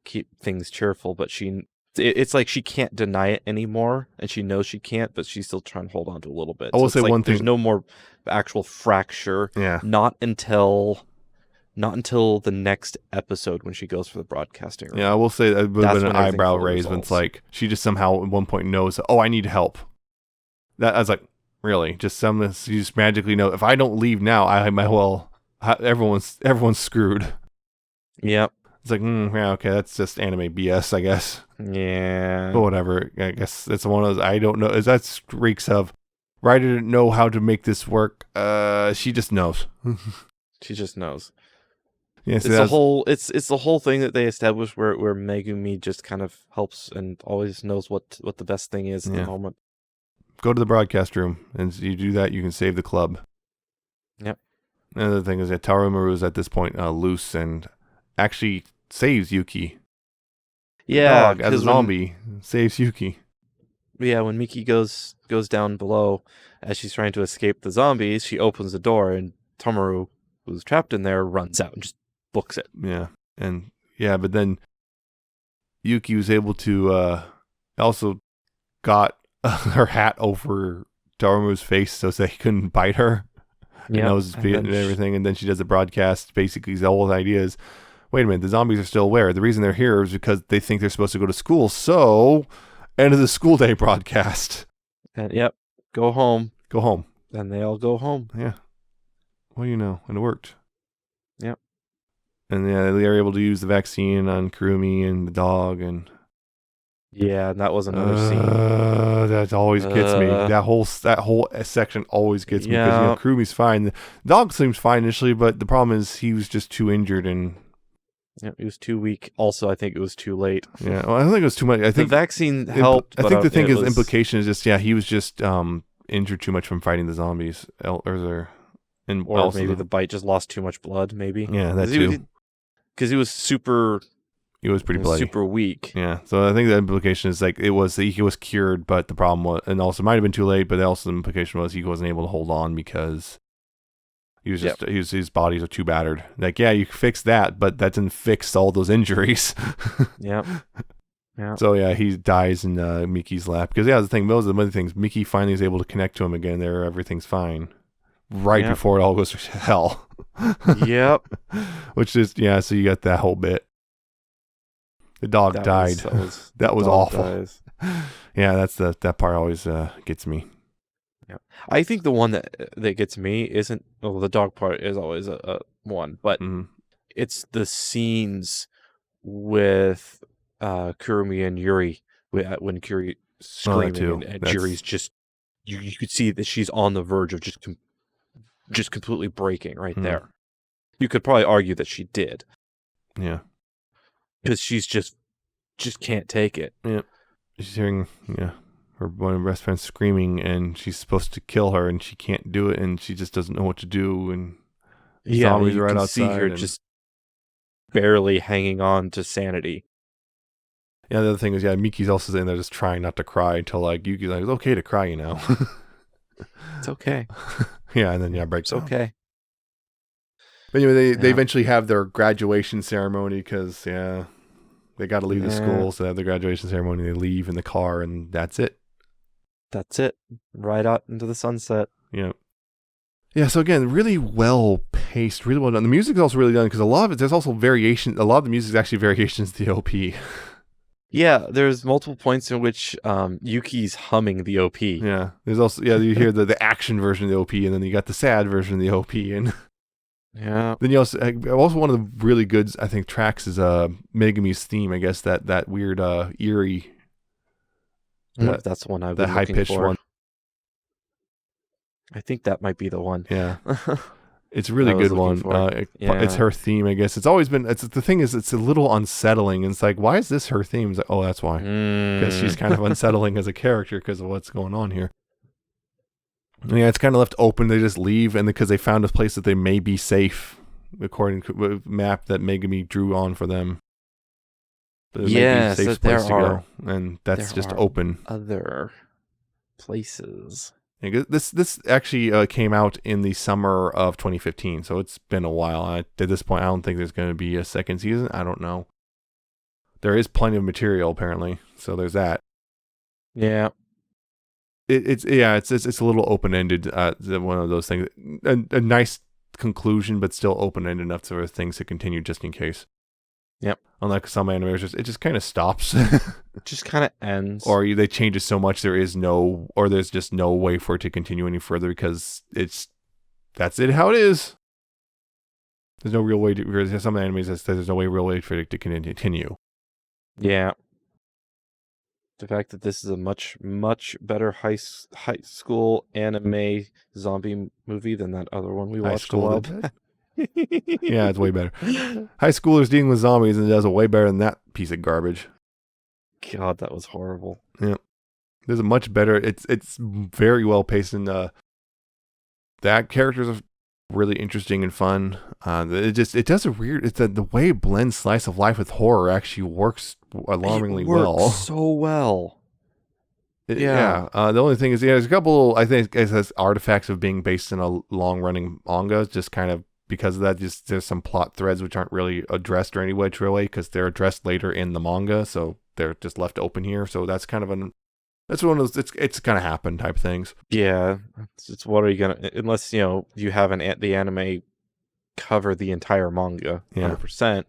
keep things cheerful. But it's like she can't deny it anymore, and she knows she can't, but she's still trying to hold on to a little bit. I will say one thing: there's no more actual fracture. Yeah. Not until the next episode when she goes for the broadcasting room. Yeah, I will say that would have been an eyebrow raise when it's like she just somehow at one point knows, oh, I need help. That I was like, really? You just magically know if I don't leave now, I might well. Everyone's screwed. Yep. It's like, yeah, okay, that's just anime BS, I guess. Yeah. But whatever. I guess it's one of those. I don't know. That reeks of writer didn't know how to make this work. She just knows. She just knows. Yeah, so it's the whole thing that they established where Megumi just kind of helps and always knows what the best thing is in the moment. Go to the broadcast room, and you do that, you can save the club. Yep. Another thing is that Tarumaru is at this point loose and actually saves Yuki. Yeah, the dog, as a zombie, saves Yuki. Yeah, when Miki goes down below as she's trying to escape the zombies, she opens the door and Tomaru, who's trapped in there, runs out and just books it. Yeah, but then Yuki was able to also got her hat over Tarumaru's face so that he couldn't bite her. Yeah, and nose and everything, and then she does a broadcast. Basically, the whole idea is, wait a minute, the zombies are still aware. The reason they're here is because they think they're supposed to go to school. So, end of the school day broadcast. And go home. Go home. And they all go home. Yeah. Well, and it worked. Yep. And they are able to use the vaccine on Kurumi and the dog, and yeah, and that was another scene. Oh, that always gets me. That whole section always gets me because Kurumi's fine. The dog seems fine initially, but the problem is he was just too injured and. Yeah, he was too weak. Also, I think it was too late. Yeah, well, I don't think it was too much. I think the vaccine helped. I think the thing is, the implication is just he was just injured too much from fighting the zombies, or maybe the bite just lost too much blood. Maybe that too. Because he was super. He was pretty bloody. Super weak. Yeah, so I think the implication is he was cured, but the problem was, and also it might have been too late, but also the implication was he wasn't able to hold on because. He was just his bodies are too battered. You fix that, but that didn't fix all those injuries. Yeah. So he dies in Miki's lap because the thing. Those are the other things. Miki finally is able to connect to him again. Everything's fine. Right before it all goes to hell. Yep. Which is so you got that whole bit. The dog died. That was awful. Dies. Yeah, that's that part always gets me. Yeah, I think the one that gets me isn't the dog part is always a one, but it's the scenes with Kurumi and Yuri when Yuri's screaming and Yuri's just you could see that she's on the verge of just completely breaking right there. You could probably argue that she did. Yeah, because she's just can't take it. Yeah, she's hearing her one of her best friends screaming, and she's supposed to kill her, and she can't do it, and she just doesn't know what to do, and zombies right outside. See her just barely hanging on to sanity. Yeah, the other thing is, Miki's also sitting there just trying not to cry until Yuki's it's okay to cry, It's okay. Yeah, and then breaks. It's okay. But anyway, they eventually have their graduation ceremony because they got to leave the school, so they have the graduation ceremony. They leave in the car, and that's it. That's it. Right out into the sunset. Yeah. Yeah, so again, really well paced, really well done. The music's also really done because a lot of it, there's also variation. A lot of the music is actually variations to the OP. Yeah, there's multiple points in which Yuki's humming the OP. Yeah, there's also you hear the action version of the OP, and then you got the sad version of the OP, and then you also one of the really good I think tracks is Megami's theme. I guess that weird eerie. That's the one I've been looking for. The high pitched one. I think that might be the one. Yeah. It's a really good one. It's her theme, I guess. It's always been. The thing is, it's a little unsettling. And it's why is this her theme? It's that's why. Because she's kind of unsettling as a character because of what's going on here. And it's kind of left open. They just leave, and because they found a place that they may be safe, according to the map that Megami drew on for them. Yes, so there are. And that's just open. Other places. This actually came out in the summer of 2015, so it's been a while. At this point, I don't think there's going to be a second season. I don't know. There is plenty of material apparently, so there's that. Yeah, it's a little open ended. One of those things, a nice conclusion, but still open ended enough for things to continue just in case. Yep. Unlike some animators, it just kind of stops. It just kind of ends. Or they change it so much there's just no way for it to continue any further because that's it how it is. There's no real way to, because some animes that there's no real way for it to continue. Yeah. The fact that this is a much, much better high school anime zombie movie than that other one we watched a while back. Yeah, it's way better. High schoolers dealing with zombies, and it does way better than that piece of garbage. God, that was horrible. Yeah, there's a much better. It's very well paced, and that characters are really interesting and fun. It does a weird. The way it blends slice of life with horror actually works alarmingly well. So well. The only thing is, there's a couple. I think it has artifacts of being based in a long running manga, just kind of. Because of that, there's some plot threads which aren't really addressed or any which way because they're addressed later in the manga, so they're just left open here. So that's kind of that's one of those it's kind of happened type of things. Yeah, it's what are you gonna unless you have the anime cover the entire manga 100%,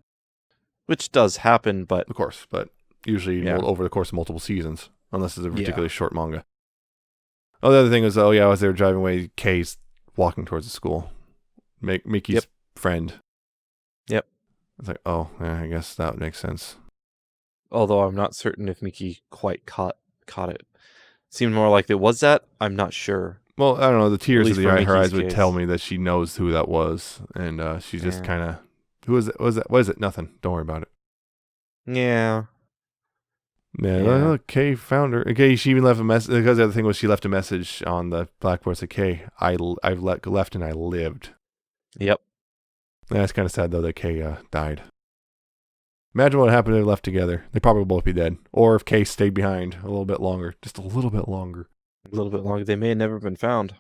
which does happen, but of course, but usually over the course of multiple seasons, unless it's a particularly short manga. Oh, the other thing is, as they were driving away, Kay's walking towards the school. Miki's friend. Yep. It's I guess that makes sense. Although I'm not certain if Miki quite caught it. seemed more likely. Was that? I'm not sure. Well, I don't know. The tears of least the for eye, her Miki's eyes would case. tell me that she knows who that was, and she's just kind of, who is it? What is it? Nothing. Don't worry about it. Yeah. Yeah. Look, Kay found her. Okay, she even left a message, because the other thing was she left a message on the blackboard. Said, "Kay, I've left and I lived." Yep. And that's kind of sad though that Kay died. Imagine what happened if they left together. They'd probably both be dead. Or if Kay stayed behind a little bit longer, just a little bit longer. A little bit longer. They may have never been found.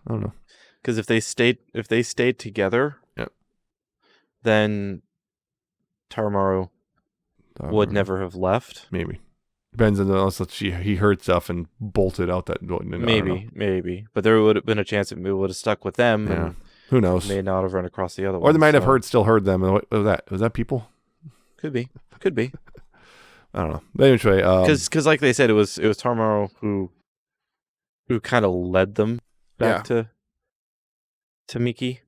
I don't know. Because if they stayed together, yep, then Tarumaru would never have left. Maybe. Depends on also he heard stuff and bolted out that door. Maybe. But there would have been a chance it would have stuck with them. Yeah. And who knows? may not have run across the other one. Or they might have still heard them. What was that? Was that people? Could be. I don't know. But anyway, because like they said, it was Tarumaru who kind of led them back to Miki.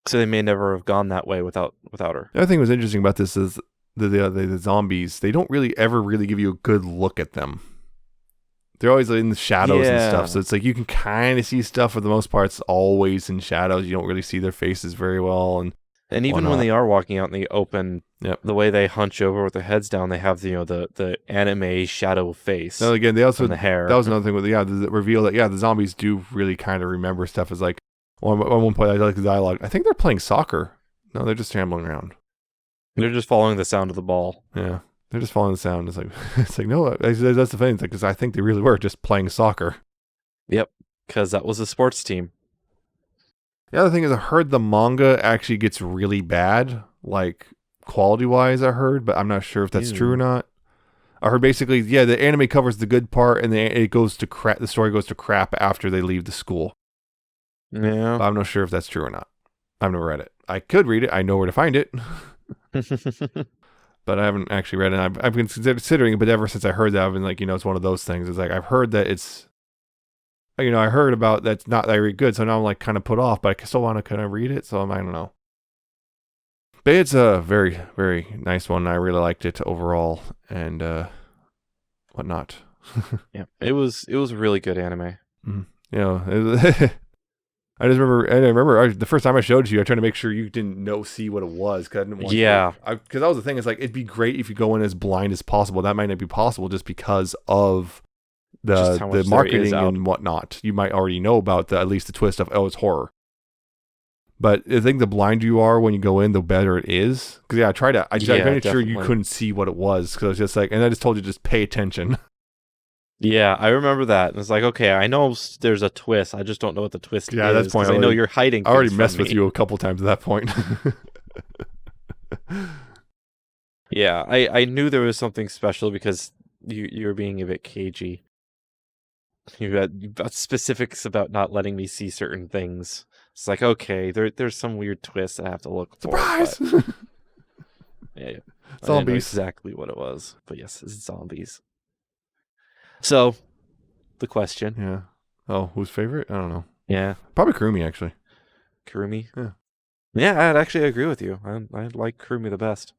So they may never have gone that way without her. The other thing that was interesting about this is the zombies. They don't ever really give you a good look at them. They're always in the shadows and stuff. So it's like you can kind of see stuff. For the most part, it's always in shadows. You don't really see their faces very well. And even when they are walking out in the open, the way they hunch over with their heads down, they have the anime shadow face. Now again, they also the hair. That was another thing with the reveal that the zombies do really kind of remember stuff. As like at one point, I like the dialogue. I think they're playing soccer. No, they're just shambling around. They're just following the sound of the ball. Yeah, they're just following the sound. It's like no, that's the thing. It's like because I think they really were just playing soccer. Yep, because that was a sports team. The other thing is I heard the manga actually gets really bad, like quality-wise I heard, but I'm not sure if that's true or not. I heard basically, the anime covers the good part and it goes to crap. The story goes to crap after they leave the school. Yeah. But I'm not sure if that's true or not. I've never read it. I could read it. I know where to find it. But I haven't actually read it. I've been considering it, but ever since I heard that, I've been like, it's one of those things. It's like, I've heard that it's, I heard about that's not very good, so now I'm like kind of put off, but I still want to kind of read it, so I don't know. But it's a very, very nice one. I really liked it overall, and whatnot. Yeah, it was a really good anime. Mm-hmm. I remember the first time I showed you, I tried to make sure you didn't see what it was, because I didn't want because that was the thing. It's like, it'd be great if you go in as blind as possible. That might not be possible just because of the marketing and whatnot. You might already know about at least the twist of, it's horror. But I think the blinder you are when you go in, the better it is. Because I tried to, I made sure you couldn't see what it was, because I was just like, and I just told you just pay attention. Yeah, I remember that. And it's like, okay, I know there's a twist. I just don't know what the twist is. At that point, I know you're hiding. I already messed with you a couple times at that point. Yeah, I knew there was something special because you were being a bit cagey. You had specifics about not letting me see certain things. It's like, okay, there's some weird twist I have to look for. Surprise! Yeah. Zombies. I didn't know exactly what it was. But yes, it's zombies. So, the question. Yeah. Oh, who's favorite? I don't know. Yeah. Probably Kurumi, actually. Kurumi? Yeah. Yeah, I'd actually agree with you. I like Kurumi the best.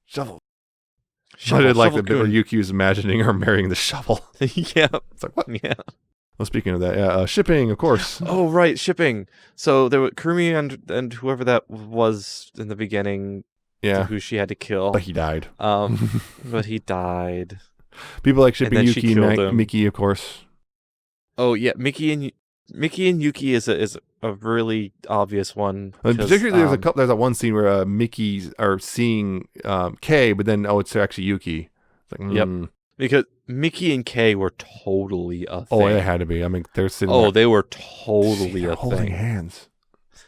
Shovel. I did like the bit where Yuki was imagining her marrying the shovel. Yeah. It's like, what? Yeah. Well, speaking of that, shipping, of course. Oh, right, shipping. So there were Kurumi and whoever that was in the beginning. Yeah. Who she had to kill. But he died. But he died. People like shipping Yuki and Miki, of course. Oh yeah, Miki and Yuki is a really obvious one. Particularly, there's that one scene where Miki's are seeing Kei, but then it's actually Yuki. It's like, Yep. Because Miki and Kei were totally a thing. Oh, they had to be. I mean, they're sitting. Oh, they were totally a holding thing. hands.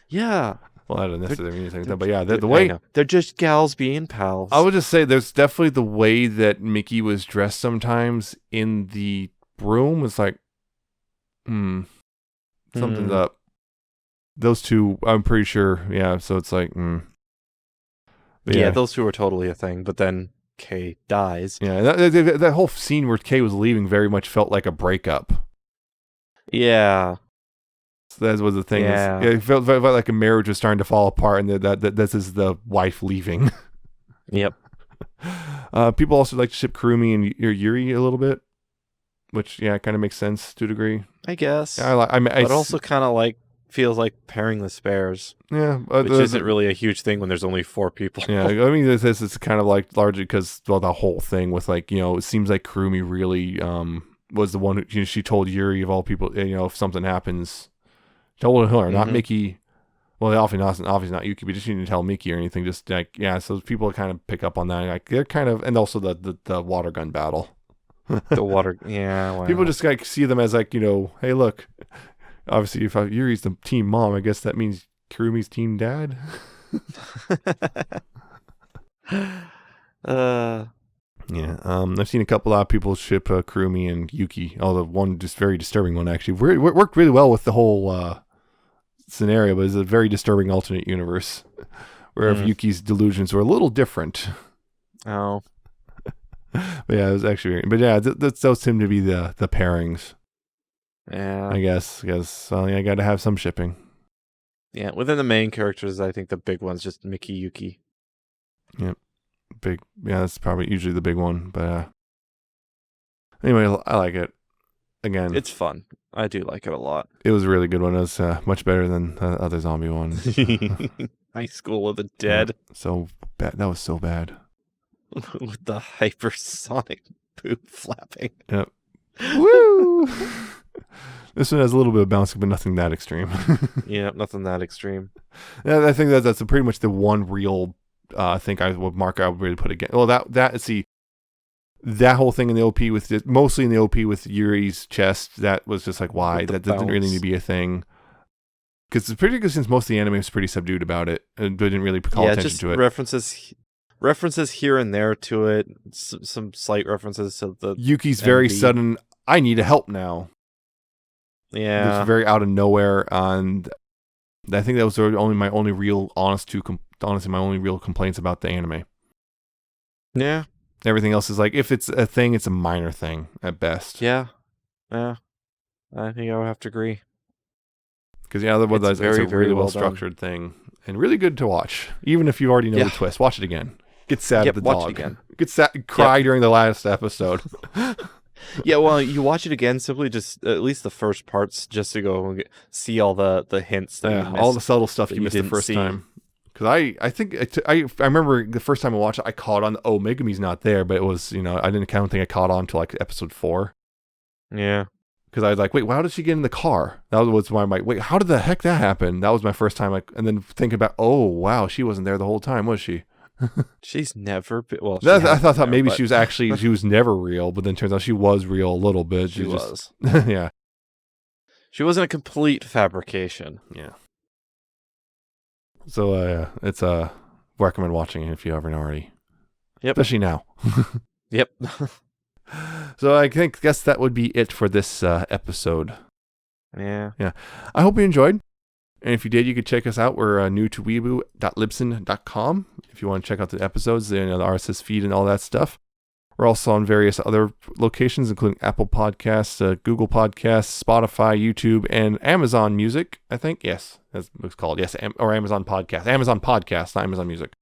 Yeah. Well, I don't necessarily mean anything, but yeah, the way they're just gals being pals. I would just say there's definitely the way that Miki was dressed sometimes in the room was like, something's up. Those two, I'm pretty sure, yeah. So it's like, yeah, those two are totally a thing. But then Kei dies. Yeah, that whole scene where Kei was leaving very much felt like a breakup. Yeah. That was the thing. Yeah. It felt like a marriage was starting to fall apart, and that this is the wife leaving. Yep. People also like to ship Kurumi and Yuri a little bit. which kind of makes sense to a degree. I guess. Yeah, but also kind of like feels like pairing the spares. Yeah, which isn't really a huge thing when there's only 4 people. Yeah, I mean, this is kind of like largely because the whole thing with like it seems like Kurumi really was the one who she told Yuri of all people if something happens, told her, not Mickey. Well, obviously not Yuki, but just didn't tell Mickey or anything. Just like so people kind of pick up on that. Like they're kind of, and also the water gun battle. The water, wow. People just like see them as like hey, look. Obviously, if Yuri's the team mom, I guess that means Kurumi's team dad. Yeah. I've seen a lot of people ship Kurumi and Yuki. Although one just very disturbing one actually worked really well with the whole scenario, but it's a very disturbing alternate universe where Yuki's delusions were a little different. Oh. But yeah, it was actually. But yeah, those seem to be the pairings. Yeah, I guess. So I got to have some shipping. Yeah, within the main characters, I think the big one's just Mickey Yuki. Yep, big. Yeah, that's probably usually the big one. But anyway, I like it. Again, it's fun. I do like it a lot. It was a really good one. It was much better than the other zombie one. High School of the Dead. Yeah, so bad. That was so bad. With the hypersonic poop flapping. Yep. Woo! This one has a little bit of bouncing, but nothing that extreme. Yeah, nothing that extreme. Yeah, I think that's pretty much the one real thing I would really put again. Well, that whole thing in the OP mostly in the OP with Yuri's chest, that was just like, why? That didn't really need to be a thing. Because it's pretty good since most of the anime was pretty subdued about it and didn't really call attention to it. References here and there to it, some slight references to the Yuki's very sudden, I need help now. Yeah. It's very out of nowhere, and I think that was my only real complaints about the anime. Yeah. Everything else is like, if it's a thing, it's a minor thing at best. Yeah. I think I would have to agree. Because it's a really well structured thing and really good to watch. Even if you already know the twist, watch it again. Get sad at the dog. Watch it again. Get sad, cry during the last episode. Yeah, well, you watch it again simply just at least the first parts, just to go and see all the hints that you missed, all the subtle stuff you missed the first time. Because I think I remember the first time I watched it, I caught on. Oh, Megami's not there, but it was I don't think I caught on until like episode 4. Yeah. Because I was like, wait, how did she get in the car? That was why I'm like, wait, how did the heck that happen? That was my first time. And then thinking about, oh wow, she wasn't there the whole time, was she? She's never been. Well, I thought maybe she was never real, but then turns out she was real a little bit. She was. Yeah. She wasn't a complete fabrication. Yeah. So it's recommend watching it if you haven't already. Yep. Especially now. Yep. So I guess that would be it for this episode. Yeah. Yeah. I hope you enjoyed. And if you did, you could check us out. We're new to weeaboo.libsyn.com if you want to check out the episodes, the RSS feed and all that stuff. We're also on various other locations, including Apple Podcasts, Google Podcasts, Spotify, YouTube, and Amazon Music, I think. Yes, that's what it's called. Yes, or Amazon Podcast. Amazon Podcast, not Amazon Music.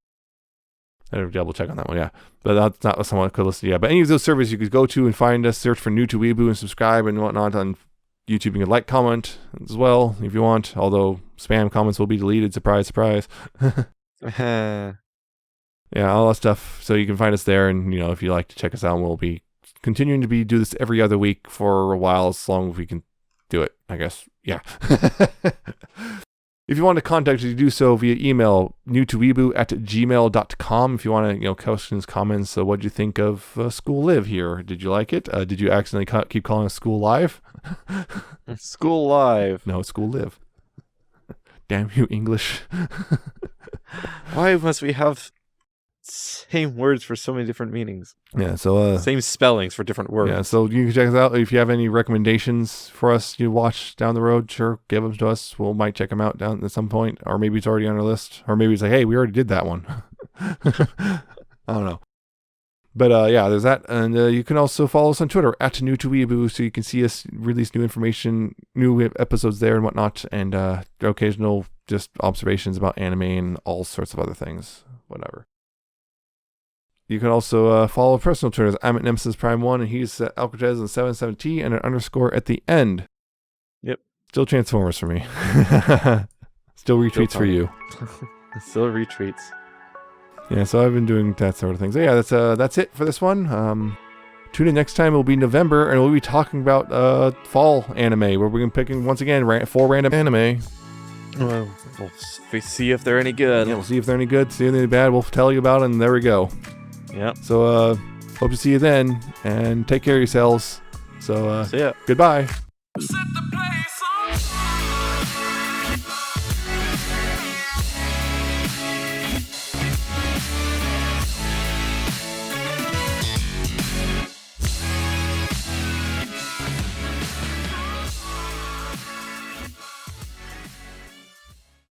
I have to double check on that one, yeah. But that's not what someone could listen to. Yeah, but any of those services you could go to and find us, search for New to Weeaboo and subscribe and whatnot on YouTube. You can like, comment as well if you want, although spam comments will be deleted. Surprise, surprise. Yeah, all that stuff. So you can find us there, and if you like to check us out, we'll be continuing to do this every other week for a while, as long as we can do it, I guess. Yeah. If you want to contact us, you do so via email, newtoweeaboo@gmail.com. If you want to, questions, comments, what did you think of School Live here? Did you like it? Did you accidentally keep calling it School Live? School Live. No, it's School Live. Damn you, English. Why must we have same words for so many different meanings? Yeah, so same spellings for different words. Yeah, so you can check us out. If you have any recommendations for us to watch down the road, sure, give them to us. We might check them out down at some point, or maybe it's already on our list, or maybe it's like, hey, we already did that one. I don't know. But yeah, there's that, and you can also follow us on Twitter @NewToWeeaboo, so you can see us release new information, new episodes there and whatnot, and occasional just observations about anime and all sorts of other things, whatever. You can also follow personal Twitters. I'm at Nemesis Prime 1, and he's at Alcatraz and 77T and an underscore at the end. Yep. Still Transformers for me. Still retweets for you. Still retweets. Yeah, so I've been doing that sort of thing. So yeah, that's it for this one. Tune in next time. It'll be November, and we'll be talking about fall anime, where we're going to be picking, once again, 4 random anime. We'll see if they're any good. Yeah, we'll see if they're any good. See if they're any bad. We'll tell you about it, and there we go. Yep. So hope to see you then, and take care of yourselves. So see ya. Goodbye. Set the